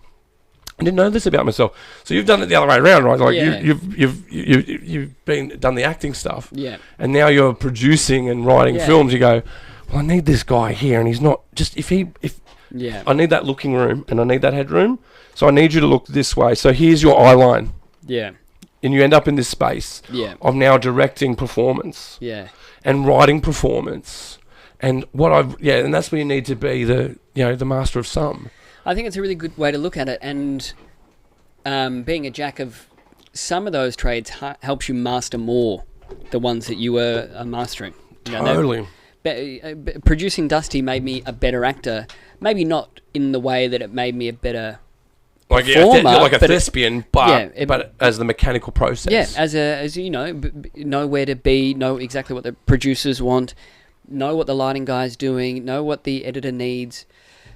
I didn't know this about myself. So you've done it the other way around, right? Like you've done the acting stuff, and now you're producing and writing films. You go, well, I need this guy here, and he's not just if I need that looking room and I need that headroom, so I need you to look this way. So here's your eye line. Yeah. And you end up in this space of now directing performance. Yeah. And writing performance. And and that's where you need to be the master of some. I think it's a really good way to look at it, and being a jack of some of those trades helps you master more the ones that you were mastering. Totally. Producing Dusty made me a better actor, maybe not in the way that it made me a better performer, like a thespian, but as the mechanical process. Yeah, as you know where to be, know exactly what the producers want, know what the lighting guy's doing, know what the editor needs.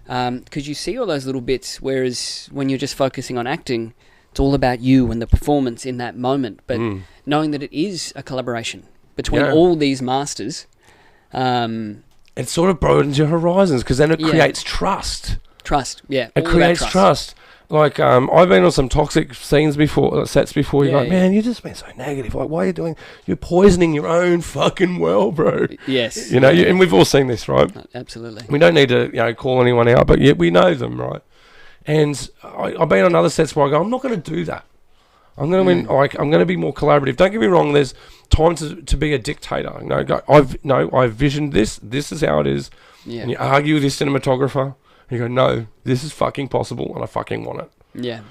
Because you see all those little bits, whereas when you're just focusing on acting, it's all about you and the performance in that moment. But knowing that it is a collaboration between all these masters, it sort of broadens your horizons, because then it creates trust. Trust, yeah. It creates trust. Like, I've been on some toxic scenes before, sets before. You're like, man, you've just been so negative. Like, why are you doing? You're poisoning your own fucking well, bro. Yes. And we've all seen this, right? Absolutely. We don't need to, call anyone out, but yet we know them, right? And I've been on other sets where I go, I'm not going to do that. I'm going to I'm going to be more collaborative. Don't get me wrong. There's time to be a dictator. I've visioned this. This is how it is. Yeah. And you argue with your cinematographer. You go, no, this is fucking possible, and I fucking want it. Yeah.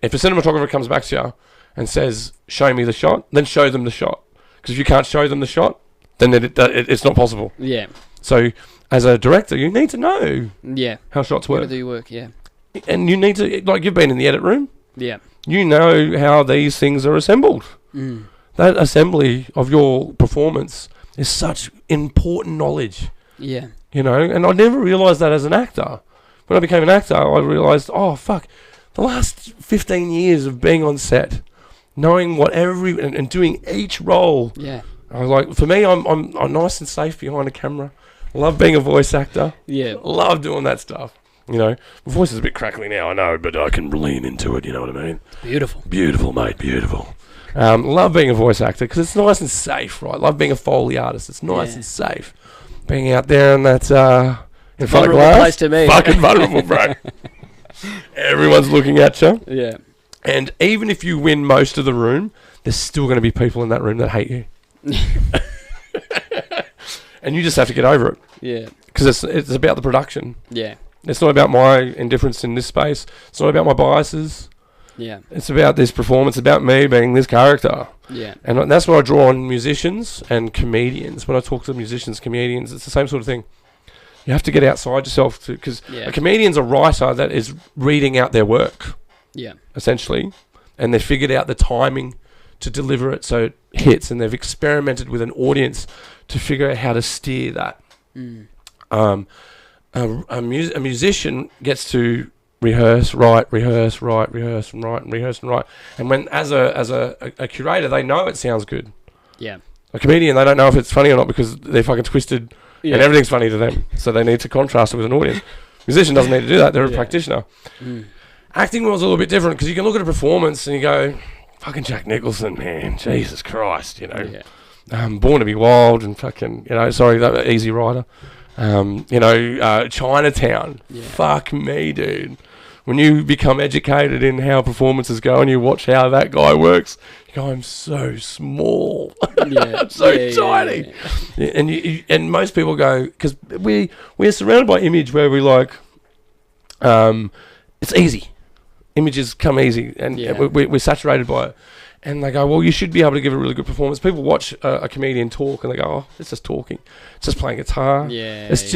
If a cinematographer comes back to you and says, show me the shot, then show them the shot. Because if you can't show them the shot, then it's not possible. Yeah. So as a director, you need to know Yeah. how shots Gotta work. do your work, yeah. And you need to, like, you've been in the edit room. Yeah. You know how these things are assembled. Mm. That assembly of your performance is such important knowledge, Yeah. you know. And I never realised that as an actor. When I became an actor, I realised, oh, fuck, the last 15 years of being on set, knowing what and doing each role. Yeah. I was like, for me, I'm nice and safe behind a camera. Love being a voice actor. Yeah. Love doing that stuff. You know, my voice is a bit crackly now, I know, but I can lean into it, you know what I mean? Beautiful. Beautiful, mate, beautiful. Love being a voice actor because it's nice and safe, right? Love being a Foley artist. It's nice and safe. Being out there and that's in front of glass, place to be. fucking vulnerable, bro. Everyone's looking at you. Yeah. And even if you win most of the room, there's still going to be people in that room that hate you. And you just have to get over it. Yeah. Because it's about the production. Yeah. It's not about my indifference in this space. It's not about my biases. Yeah. It's about this performance, about me being this character. Yeah. And that's what I draw on musicians and comedians. When I talk to musicians, comedians, it's the same sort of thing. You have to get outside yourself because a comedian's a writer that is reading out their work. Yeah. Essentially. And they've figured out the timing to deliver it so it hits, and they've experimented with an audience to figure out how to steer that. Mm. A musician gets to rehearse, write, rehearse, write, rehearse, and write, and rehearse, and write. And when as a curator, they know it sounds good. Yeah. A comedian, they don't know if it's funny or not because they're fucking twisted and everything's funny to them. So they need to contrast it with an audience. Musician doesn't need to do that. They're a practitioner. Mm. Acting was a little bit different because you can look at a performance and you go, fucking Jack Nicholson, man, Jesus Christ, you know. Yeah. Born to Be Wild and fucking, you know, sorry, that Easy Rider. You know, Chinatown. Yeah. Fuck me, dude. When you become educated in how performances go and you watch how that guy works, you go, I'm so small. I'm so tiny. Yeah. And most people go, because we're surrounded by image where we like, it's easy. Images come easy and we're saturated by it. And they go, well, you should be able to give a really good performance. People watch a comedian talk and they go, oh, it's just talking. It's just playing guitar. It's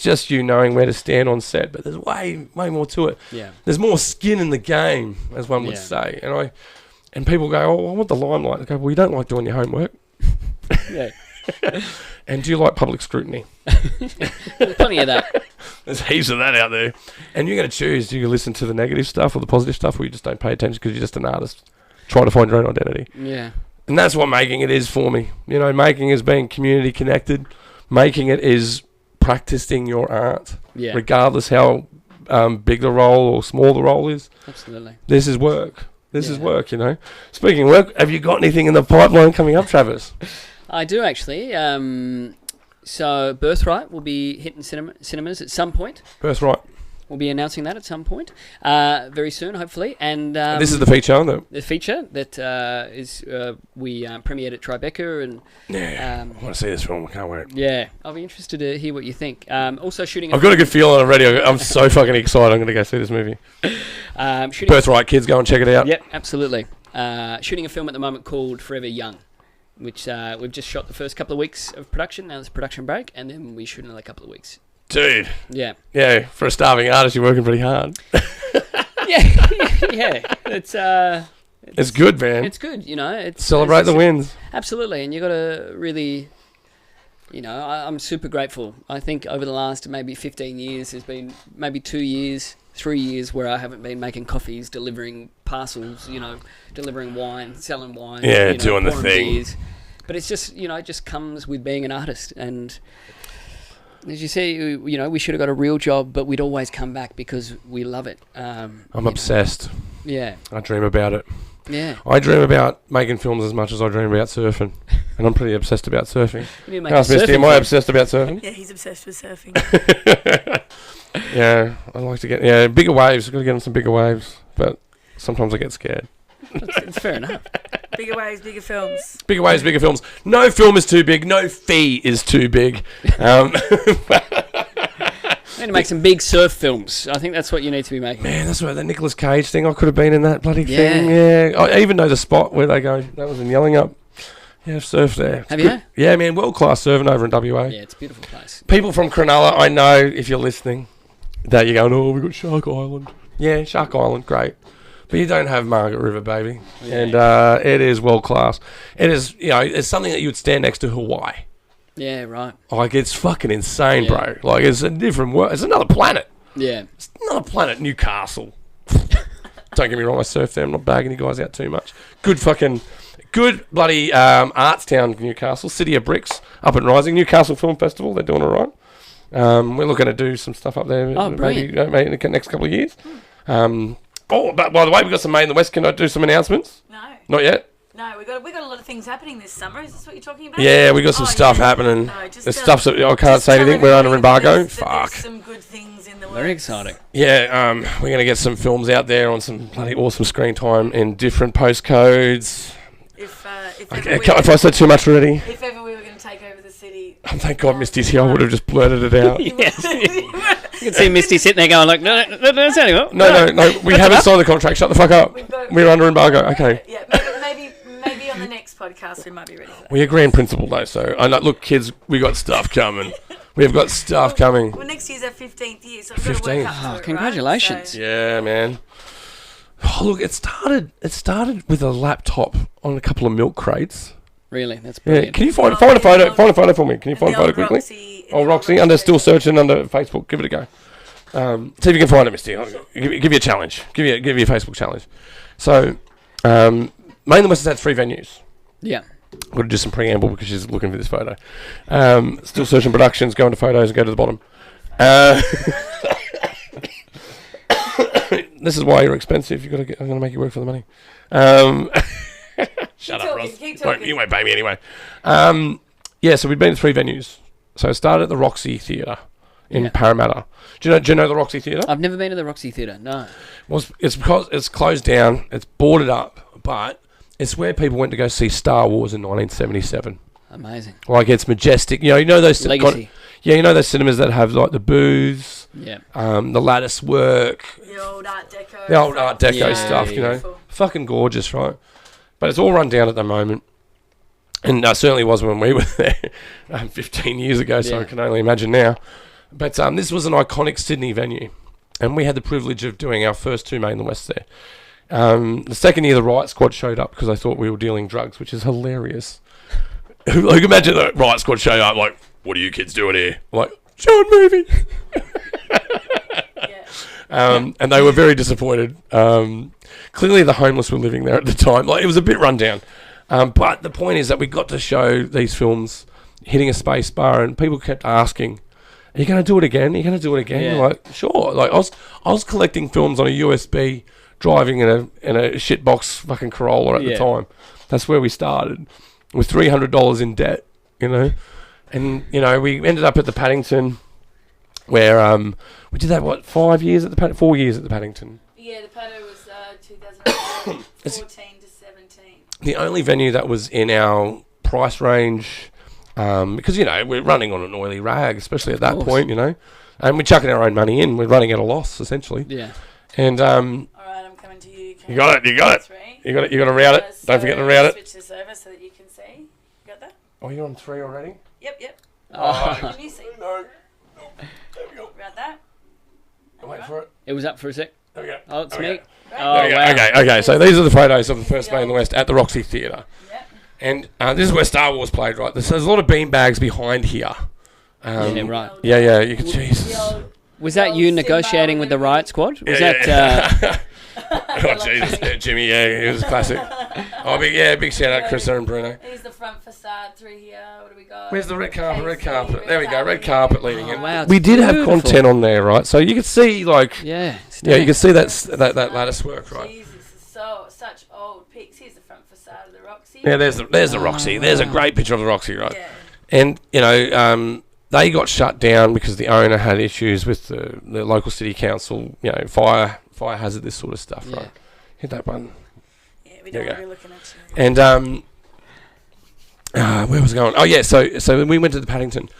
just you knowing where to stand on set. But there's way more to it. Yeah. There's more skin in the game, as one would say. And people go, oh, I want the limelight. I go, well, you don't like doing your homework. Yeah. And do you like public scrutiny? There's plenty of that. There's heaps of that out there. And you're going to choose, do you listen to the negative stuff or the positive stuff, or you just don't pay attention because you're just an artist trying to find your own identity. Yeah. And that's what making it is for me. You know, making is being community connected. Making it is practicing your art. Yeah. Regardless how big the role or small the role is. Absolutely. This is work. This is work, you know. Speaking of work, have you got anything in the pipeline coming up, Travis? I do, actually. So Birthright will be hitting cinemas at some point. Birthright. We'll be announcing that at some point, very soon, hopefully. And this is the feature, the feature that we premiered at Tribeca, and I want to see this film. I can't wait. Yeah, I'll be interested to hear what you think. Also shooting. I've got a good feeling already. I'm so fucking excited. I'm going to go see this movie. Birthright, kids, go and check it out. Yep, absolutely. Shooting a film at the moment called Forever Young, which we've just shot the first couple of weeks of production. Now there's a production break, and then we shoot in a couple of weeks. Dude. Yeah. Yeah, for a starving artist, you're working pretty hard. Yeah. It's good, man. It's good, you know. Celebrate the wins. Absolutely, and you got to really, you know, I'm super grateful. I think over the last maybe 15 years, there's been maybe 2 years, 3 years where I haven't been making coffees, delivering parcels, you know, delivering wine, selling wine. Yeah, doing the thing. Beers. But it's just, you know, it just comes with being an artist. And as you say, you know, we should have got a real job, but we'd always come back because we love it. I'm obsessed. Yeah. I dream about it. Yeah. I dream about making films as much as I dream about surfing. And I'm pretty obsessed about surfing. Ask Misty, am I obsessed about surfing? Yeah, he's obsessed with surfing. Yeah, I like to get bigger waves. I've got to get on some bigger waves, but sometimes I get scared. It's fair enough. Bigger waves, bigger films. Bigger waves, bigger films. No film is too big. No fee is too big. You need to make some big surf films. I think that's what you need to be making. Man, that's right. That Nicolas Cage thing. I could have been in that bloody thing. Yeah. I even know the spot where they go. That was in Yelling Up. Yeah, I've surfed there. Have you? Yeah, man, world-class surfing over in WA. Yeah, it's a beautiful place. People from Cronulla, I know, if you're listening, that you're going, oh, we've got Shark Island. Yeah, Shark Island, great. But you don't have Margaret River, baby. Yeah. And it is world-class. It is, it's something that you would stand next to Hawaii. Yeah, right. Like, it's fucking insane, bro. Like, it's a different world. It's another planet. Yeah. It's another planet, Newcastle. Don't get me wrong, I surf there. I'm not bagging you guys out too much. Good bloody arts town, Newcastle. City of Bricks, up and rising. Newcastle Film Festival, they're doing all right. We're looking to do some stuff up there maybe in the next couple of years. But by the way, we've got some Made in the West. Can I do some announcements? No. Not yet? No, we got a lot of things happening this summer. Is this what you're talking about? Yeah, we got some stuff happening. No, There's stuff that I can't say anything. We're under embargo. Fuck. There's some good things in the works. Very exciting. Yeah, we're going to get some films out there on some bloody awesome screen time in different postcodes. If I said too much already. If ever we were going to take over the city. Oh, thank God Misty's here. I would have just blurted it out. Yes. You can see Misty sitting there going like, no, don't say anything. No, we haven't signed the contract. Shut the fuck up. We're under embargo. Okay. Yeah, maybe on the next podcast we might be ready for that. We agree in principle though, so look, kids, we got stuff coming. We've got stuff coming. Well, next year's our 15th year, so we've got to work up to it, congratulations. Right? So, Yeah, man. Oh, look, it started with a laptop on a couple of milk crates. Really, that's Yeah, brilliant. can you find a photo? Find a photo for me. Can you find a photo quickly? Roxy, still searching under Facebook. Give it a go. See if you can find it, Misty. I'll give you a challenge. Give you a Facebook challenge. So, Made in the West has had 3 venues. Yeah. I've got to do some preamble because she's looking for this photo. Still searching productions. Go into photos and go to the bottom. This is why you're expensive. I'm going to make you work for the money. Shut up, Ross. Keep talking. You won't pay me anyway. So we've been to 3 venues. So it started at the Roxy Theatre in Parramatta. Do you know the Roxy Theatre? I've never been to the Roxy Theatre, no. Well, it's because it's closed down. It's boarded up, but it's where people went to go see Star Wars in 1977. Amazing. Like, it's majestic. You know those Legacy. you know those cinemas that have like the booths, Yeah. the lattice work, The old Art Deco. stuff. Beautiful. Fucking gorgeous, right? But it's all run down at the moment, and certainly was when we were there 15 years ago. So I can only imagine now. But this was an iconic Sydney venue, and we had the privilege of doing our first 2 Made in the West there. The second year, the Riot Squad showed up because they thought we were dealing drugs, which is hilarious. Like, imagine the Riot Squad showed up, like, what are you kids doing here? I'm like, show a movie. And they were very disappointed. Clearly, the homeless were living there at the time. Like, it was a bit run down. But the point is that we got to show these films hitting a space bar, and people kept asking, are you going to do it again? Are you going to do it again? Yeah. Like, sure. Like, I was collecting films on a USB, driving in a shitbox fucking Corolla at the time. That's where we started, with $300 in debt, And, we ended up at the Paddington, where we did that, 4 years at the Paddington? Yeah, the Paddo was 2014 to 17. The only venue that was in our price range, because, we're running on an oily rag, especially at that point, and we're chucking our own money in. We're running at a loss, essentially. Yeah. And all right, I'm coming to you. You got it. You got to route it. Don't forget to route it. Switch this over so that you can see. You got that? Oh, you're on 3 already? Yep. Oh, Can you see? no. There we go. Route that. Wait for it. It was up for a sec. There we go. Oh, it's me. Right. Oh, There we go. wow. Okay. So these are the photos of the first Made in the West at the Roxy Theatre. Yep. And this is where Star Wars played, right? There's a lot of beanbags behind here. Yeah, right. Yeah. You can, Jesus. Was that you negotiating with the Riot Squad? Was that... Oh, Jesus. Yeah, Jimmy, it was classic. Oh, big shout out, Chris and Bruno. Here's the front facade through here. What do we got? Where's the red carpet? Red carpet. There we go. Red carpet leading in. wow, We did have beautiful. content on there, right? So you could see, like, Yeah. you can see that lattice work, right? Jesus, such old pics. Here's the front facade of the Roxy. Yeah, there's the Roxy. There's a great picture of the Roxy, right? Yeah. And they got shut down because the owner had issues with the local city council. Fire hazard, this sort of stuff, Yeah. right? Hit that button. Yeah, we There don't we want to go. be looking at you. And where was it going? Oh yeah, so we went to the Paddington,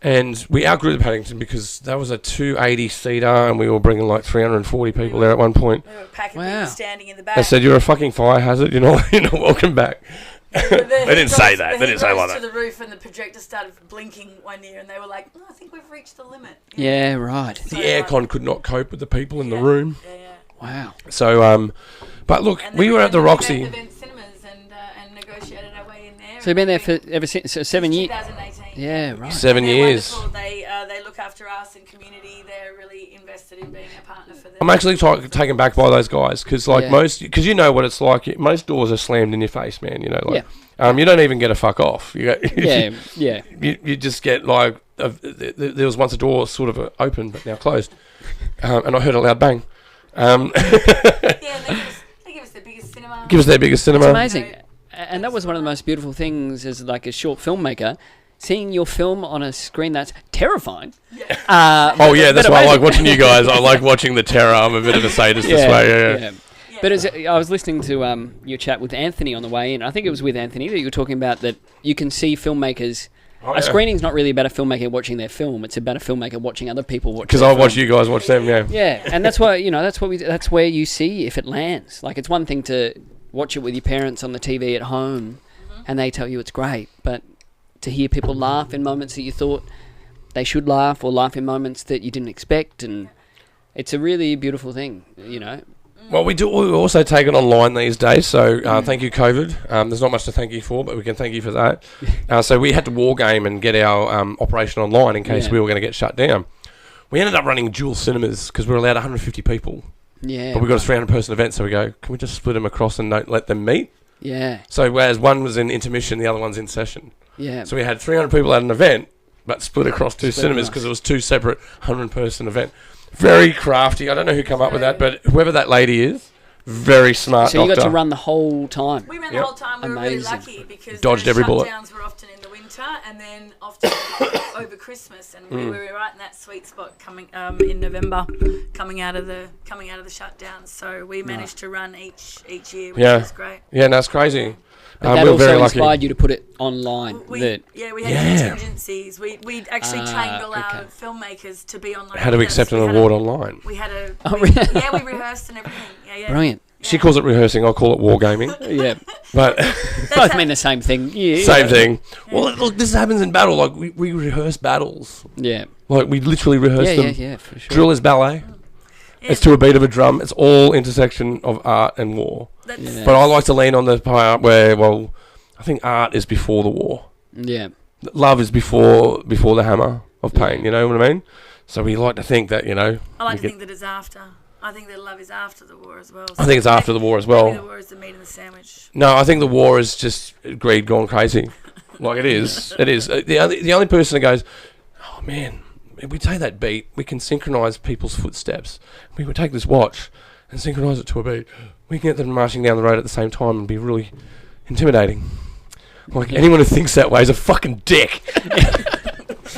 and we outgrew the Paddington because that was a 280 seater, and we were bringing like 340 people there at one point. We were packing Wow. people standing in the back. They said, you're a fucking fire hazard. You're not welcome back. They didn't say that. They didn't say it like to that. the roof, and the projector started blinking one year, and they were like, "Oh, I think we've reached the limit." Yeah, right. The aircon could not cope with the people in the room. Yeah. Wow. So, but look, And we then were at the Roxy. Event cinemas and negotiated our way in there. So you've been there for ever since, so 7 years? 2018. Yeah, right. 7 And they're years. wonderful. They look after us and community. They're really invested in being a partner for them. I'm actually taken back by those guys because, like Yeah. because you know what it's like. Most doors are slammed in your face, man. You know, like, Yeah. you don't even get a fuck off. You go, Yeah, yeah. you just get like, there was once a door sort of open but now closed, and I heard a loud bang. Yeah, and they give us the biggest cinema. Give us their biggest cinema. It's amazing. And that was one of the most beautiful things as like a short filmmaker, seeing your film on a screen that's terrifying. Oh yeah, that's but why I amazing. like watching you guys. I like watching the terror. I'm a bit of a sadist this way. Yeah. But I was listening to your chat with Anthony on the way in. I think it was with Anthony that you were talking about that you can see filmmakers. A screening's not really about a filmmaker watching their film. It's about a filmmaker watching other people watch. Because I watch you guys watch them. Yeah. Yeah, and that's why that's where you see if it lands. Like it's one thing to watch it with your parents on the TV at home, and they tell you it's great, but to hear people laugh in moments that you thought they should laugh, or laugh in moments that you didn't expect, and it's a really beautiful thing, you know. Well, we also take it online these days, so thank you, COVID. There's not much to thank you for, but we can thank you for that. So we had to war game and get our operation online in case we were going to get shut down. We ended up running dual cinemas because we were allowed 150 people. Yeah. But we got a 300-person event, so we go, can we just split them across and not let them meet? Yeah. So whereas one was in intermission, the other one's in session. Yeah. So we had 300 people at an event, but split across two Split cinemas across. because it was two separate 100-person event. Very crafty. I don't know who come up with that, but whoever that lady is, very smart So you doctor. got to run the whole time. We ran the whole time. We were really Amazing. lucky because Dodged the every bullet. shutdowns were often in the winter and then often over Christmas, and we were right in that sweet spot coming in November, coming out of the shutdowns. So we managed to run each year, which was great. Yeah, no, it's crazy. But that we were also very lucky. inspired you to put it online. We had contingencies. We actually trained all our filmmakers to be online. How to accept an award online. We had a really? we rehearsed and everything. Yeah. Brilliant. She calls it rehearsing. I call it wargaming. Yeah. But Both mean the same thing. Yeah. same thing. Well, look, this happens in battle. Like we rehearse battles. Yeah. Like we literally rehearse them. Yeah, for sure. Drill is ballet. Yeah. It's to a beat of a drum. It's all intersection of art and war. That's, But I like to lean on the part where, well, I think art is before the war. Yeah. Love is before the hammer of pain. You know what I mean? So we like to think that, you know. I like to think that it's after. I think that love is after the war as well. I think it's after the war as well. Maybe the war is the meat in the sandwich. No, I think the war is just greed gone crazy. Like it is. It is. The only person that goes, oh man, if we take that beat, we can synchronise people's footsteps. We would take this watch and synchronise it to a beat. We can get them marching down the road at the same time and be really intimidating. Like anyone who thinks that way is a fucking dick.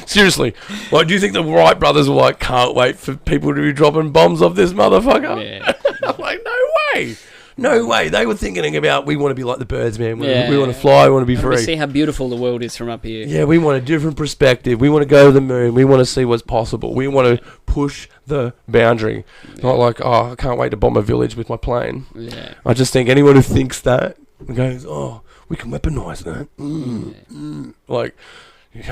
Seriously. Like, do you think the Wright brothers were like, can't wait for people to be dropping bombs off this motherfucker? Yeah. I'm like, no way. No way. They were thinking about, we want to be like the birds, man. We Yeah. want to fly. We want to be We free. see how beautiful the world is from up here. Yeah, we want a different perspective. We want to go to the moon. We want to see what's possible. We want to push the boundary. Not like, oh, I can't wait to bomb a village with my plane. Yeah. I just think anyone who thinks that goes, oh, we can weaponize that. Like, you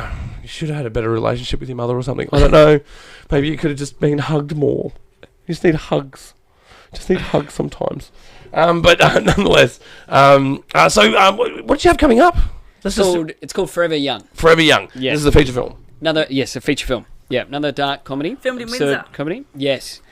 should have had a better relationship with your mother or something. I don't know. Maybe you could have just been hugged more. You just need hugs. Just need hugs sometimes. But nonetheless, what did you have coming up? It's called Forever Young. Forever Young. Yeah. This is a feature film. A feature film. Yeah, another dark comedy. Filmed in absurd Windsor. comedy. Yes.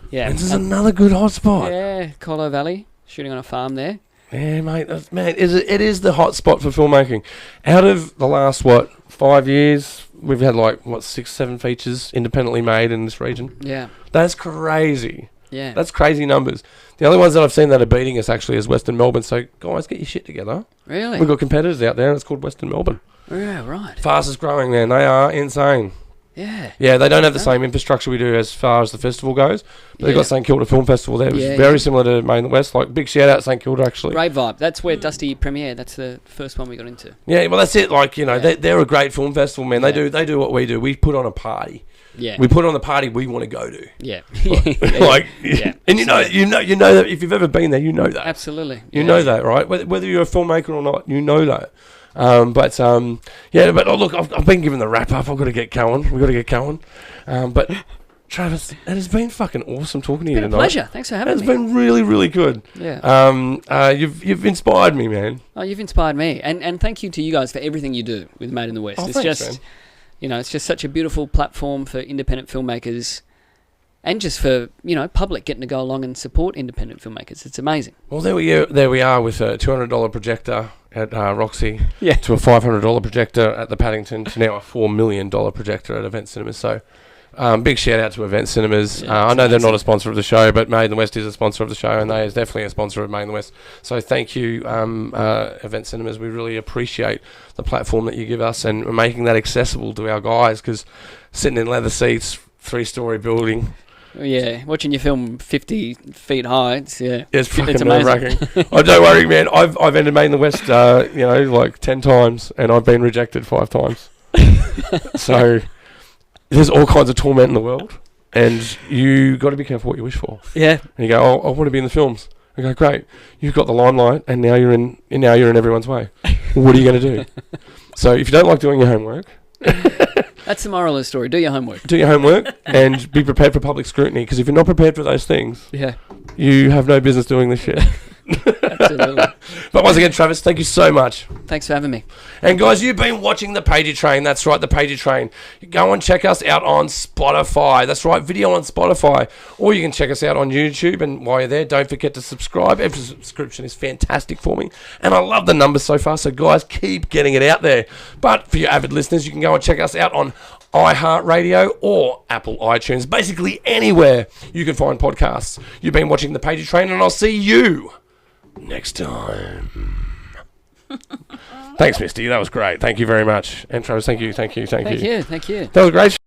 Yeah. This is another good hotspot. Yeah, Colo Valley, shooting on a farm there. Yeah, mate. It is the hotspot for filmmaking. Out of the last 5 years, we've had 6-7 features independently made in this region. Yeah. That's crazy. Yeah. That's crazy numbers. The only ones that I've seen that are beating us actually is Western Melbourne. So guys, get your shit together. Really? We've got competitors out there, and it's called Western Melbourne. Yeah, right. Fastest growing, man. They are insane. Yeah. Yeah, they don't have the same infrastructure we do as far as the festival goes. But they've got St Kilda Film Festival there, which is very similar to Main and West. Like, big shout out St Kilda, actually. Great vibe. That's where Dusty premiered. That's the first one we got into. Yeah, well, that's it. Like, you know, they're a great film festival, man. They do what we do. We put on a party. Yeah. We put on the party we want to go to. Yeah. And you know that if you've ever been there, you know that. Absolutely. You know that, right? Whether you're a filmmaker or not, you know that. But look, I've been given the wrap up. I've got to get going. We've got to get going. But Travis, it has been fucking awesome talking to you tonight. It's been a pleasure. Thanks for having me. It's been really, really good. Yeah. You've inspired me, man. Oh, you've inspired me. And thank you to you guys for everything you do with Made in the West. Oh, it's thanks, just, man. you know, it's just such a beautiful platform for independent filmmakers and just for, you know, public getting to go along and support independent filmmakers. It's amazing. Well, there we are with a $200 projector at Roxy to a $500 projector at the Paddington to now a $4 million projector at Event Cinemas. So big shout out to Event Cinemas. I know they're not a sponsor of the show, but Made in the West is a sponsor of the show, and they is definitely a sponsor of Made in the West. So thank you, Event Cinemas. We really appreciate the platform that you give us and making that accessible to our guys, because sitting in leather seats, 3-story building. Yeah, watching your film 50 feet high, it's fucking nerve-wracking. Oh, don't worry, man. I've entered Made in the West, like 10 times, and I've been rejected 5 times. So there's all kinds of torment in the world, and you got to be careful what you wish for. Yeah. And you go, oh, I want to be in the films. I go, great. You've got the limelight, and now you're in everyone's way. What are you going to do? So if you don't like doing your homework. That's the moral of the story. Do your homework. Do your homework and be prepared for public scrutiny, because if you're not prepared for those things, you have no business doing this shit. Absolutely. But once again, Travis, thank you so much. Thanks for having me. And guys, you've been watching the Pagey Train. That's right, the Pagey Train. Go and check us out on Spotify. That's right, video on Spotify. Or you can check us out on YouTube. And while you're there, don't forget to subscribe. Every subscription is fantastic for me. And I love the numbers so far. So guys, keep getting it out there. But for your avid listeners, you can go and check us out on iHeartRadio or Apple iTunes. Basically anywhere you can find podcasts. You've been watching the Pagey Train, and I'll see you next time. Thanks, Misty. That was great. Thank you very much. And Travis, thank you. Thank you. That was great.